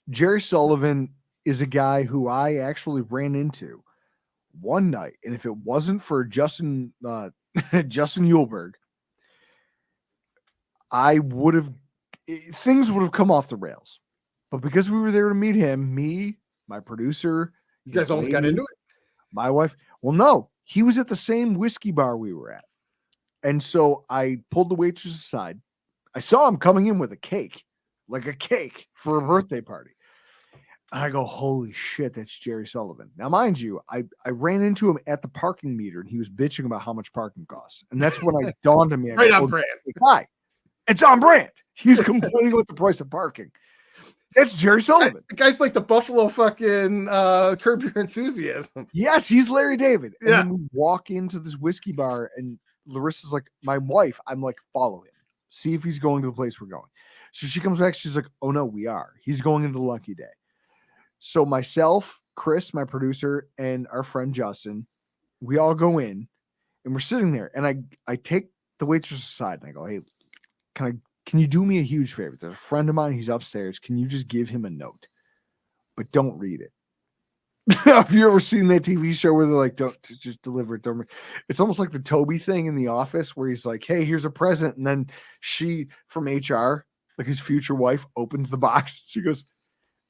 Speaker 1: Jerry Sullivan is a guy who I actually ran into one night. And if it wasn't for Justin Hulberg, things would have come off the rails. But because we were there to meet him, me, my producer,
Speaker 2: you guys almost got into it.
Speaker 1: My wife. Well, no, he was at the same whiskey bar we were at. And so I pulled the waitress aside. I saw him coming in with a cake for a birthday party. And I go, holy shit, that's Jerry Sullivan. Now, mind you, I ran into him at the parking meter and he was bitching about how much parking costs. And that's when I dawned on me.
Speaker 2: Right on brand.
Speaker 1: Hi, it's on brand. He's complaining with the price of parking. That's Jerry Sullivan.
Speaker 2: The guy's like the Buffalo fucking Curb Your Enthusiasm.
Speaker 1: Yes, he's Larry David. And
Speaker 2: yeah.
Speaker 1: then we walk into this whiskey bar and Larissa's like, my wife, I'm like, follow him. See if he's going to the place we're going. So she comes back. She's like, oh no, we are. He's going into Lucky Day. So myself, Chris, my producer, and our friend Justin, we all go in and we're sitting there. And I take the waitress aside and I go, hey, can you do me a huge favor? There's a friend of mine. He's upstairs. Can you just give him a note, but don't read it? Have you ever seen that TV show where they're like, don't just deliver it? Don't. It's almost like the Toby thing in The Office where he's like, hey, here's a present. And then she from HR, like his future wife, opens the box. She goes,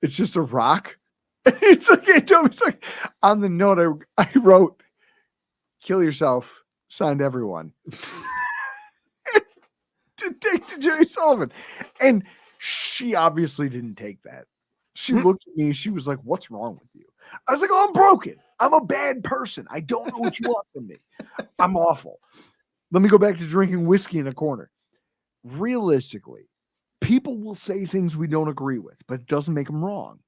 Speaker 1: it's just a rock. It's like, hey, Toby's like, on the note, I wrote, kill yourself, signed everyone. To take to Jerry Sullivan. And she obviously didn't take that. She looked at me. She was like, what's wrong with you? I was like, oh, I'm broken. I'm a bad person. I don't know what you want from me. I'm awful. Let me go back to drinking whiskey in a corner. Realistically, people will say things we don't agree with, but it doesn't make them wrong.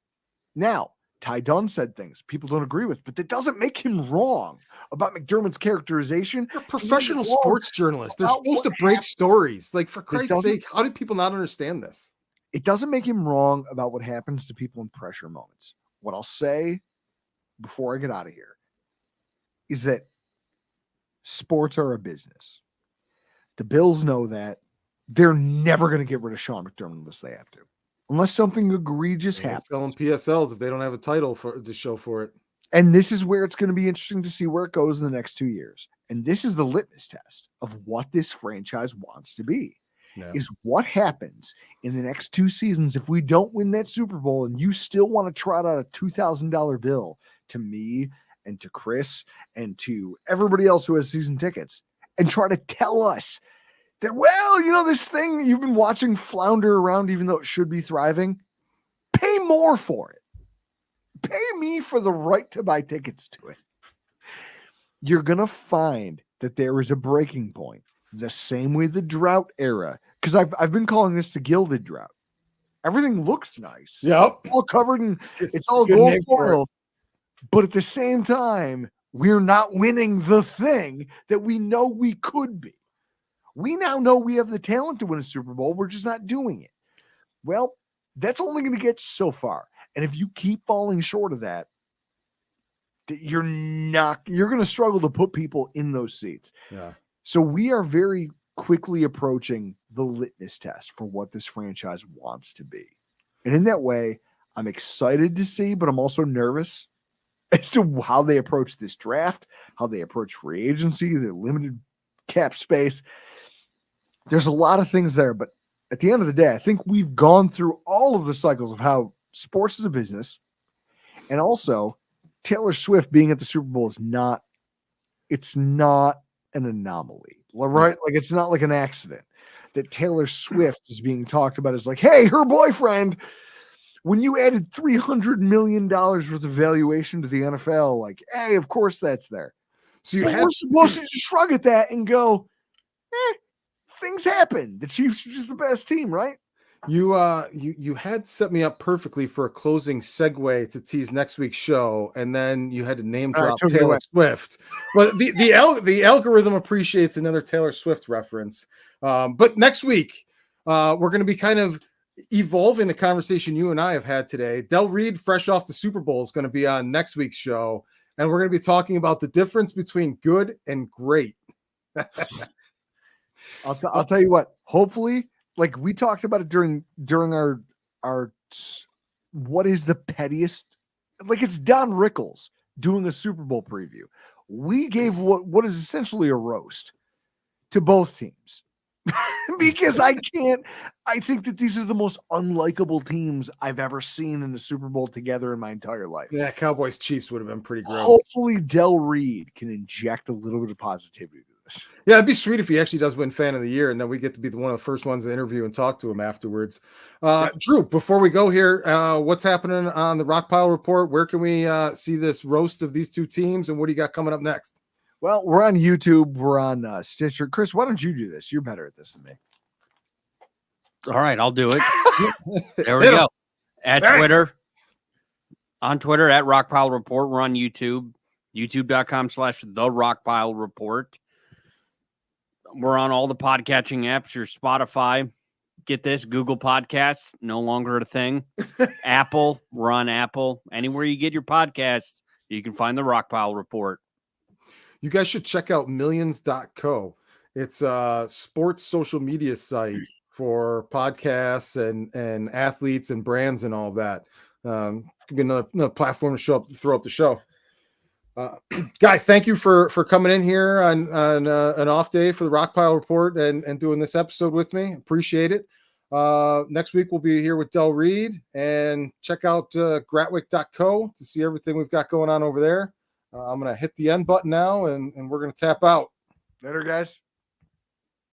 Speaker 1: Now, Ty Dunn said things people don't agree with, but that doesn't make him wrong about McDermott's characterization.
Speaker 2: They're professional sports journalists. They're supposed to break stories. Like, for Christ's sake, how do people not understand this?
Speaker 1: It doesn't make him wrong about what happens to people in pressure moments. What I'll say before I get out of here is that sports are a business. The Bills know that. They're never going to get rid of Sean McDermott unless they have to. Unless something egregious happens.
Speaker 2: Selling PSLs if they don't have a title to show for it.
Speaker 1: And this is where it's going to be interesting to see where it goes in the next 2 years. And this is the litmus test of what this franchise wants to be. Yeah. Is what happens in the next 2 seasons if we don't win that Super Bowl and you still want to trot out a $2,000 bill to me and to Chris and to everybody else who has season tickets and try to tell us that, well, you know, this thing you've been watching flounder around even though it should be thriving, pay more for it. Pay me for the right to buy tickets to it. You're going to find that there is a breaking point. The same way the drought era, because I've been calling this the gilded drought. Everything looks nice.
Speaker 2: Yep.
Speaker 1: It's all covered in it's all gold foil. But at the same time, we're not winning the thing that we know we could be. We now know we have the talent to win a Super Bowl. We're just not doing it. Well, that's only going to get you so far. And if you keep falling short of that, you're going to struggle to put people in those seats.
Speaker 2: Yeah.
Speaker 1: So we are very quickly approaching the litmus test for what this franchise wants to be. And in that way, I'm excited to see, but I'm also nervous as to how they approach this draft, how they approach free agency, the limited cap space. There's a lot of things there, but at the end of the day, I think we've gone through all of the cycles of how sports is a business. And also, Taylor Swift being at the Super Bowl is not an anomaly, right? Like it's not like an accident that Taylor Swift is being talked about as like, hey, her boyfriend, when you added $300 million worth of valuation to the NFL, like, hey, of course that's there. So we're supposed to just shrug at that and go, things happen. The Chiefs are just the best team, right?
Speaker 2: You had set me up perfectly for a closing segue to tease next week's show, and then you had to name drop Taylor Swift. Well, the algorithm appreciates another Taylor Swift reference. But next week, we're going to be kind of evolving the conversation you and I have had today. Del Reed, fresh off the Super Bowl, is going to be on next week's show, and we're going to be talking about the difference between good and great.
Speaker 1: I'll tell you what. Hopefully. Like we talked about it during our what is the pettiest, like it's Don Rickles doing a Super Bowl preview. We gave what is essentially a roast to both teams because I think that these are the most unlikable teams I've ever seen in the Super Bowl together in my entire life.
Speaker 2: Yeah, Cowboys Chiefs would have been pretty gross.
Speaker 1: Hopefully Del Reed can inject a little bit of positivity to this.
Speaker 2: Yeah, it'd be sweet if he actually does win Fan of the Year, and then we get to be one of the first ones to interview and talk to him afterwards. Drew, before we go here, what's happening on the Rockpile Report? Where can we see this roast of these two teams, and what do you got coming up next?
Speaker 1: Well, we're on YouTube. We're on Stitcher. Chris, why don't you do this? You're better at this than me.
Speaker 3: All right, I'll do it. There we go. Twitter. On Twitter, at Rockpile Report. We're on YouTube. YouTube.com/The Rockpile Report. We're on all the podcatching apps, your Spotify. Get this, Google Podcasts, no longer a thing. Apple, we're on Apple. Anywhere you get your podcasts, you can find the Rockpile Report.
Speaker 2: You guys should check out millions.co. It's a sports social media site for podcasts and athletes and brands and all of that. Could be another platform to throw up the show. Guys, thank you for coming in here on an off day for the Rockpile Report and doing this episode with me. Appreciate it. Next week we'll be here with Del Reed, and check out gratwick.co to see everything we've got going on over there. I'm going to hit the end button now, and we're going to tap out.
Speaker 1: Later, guys.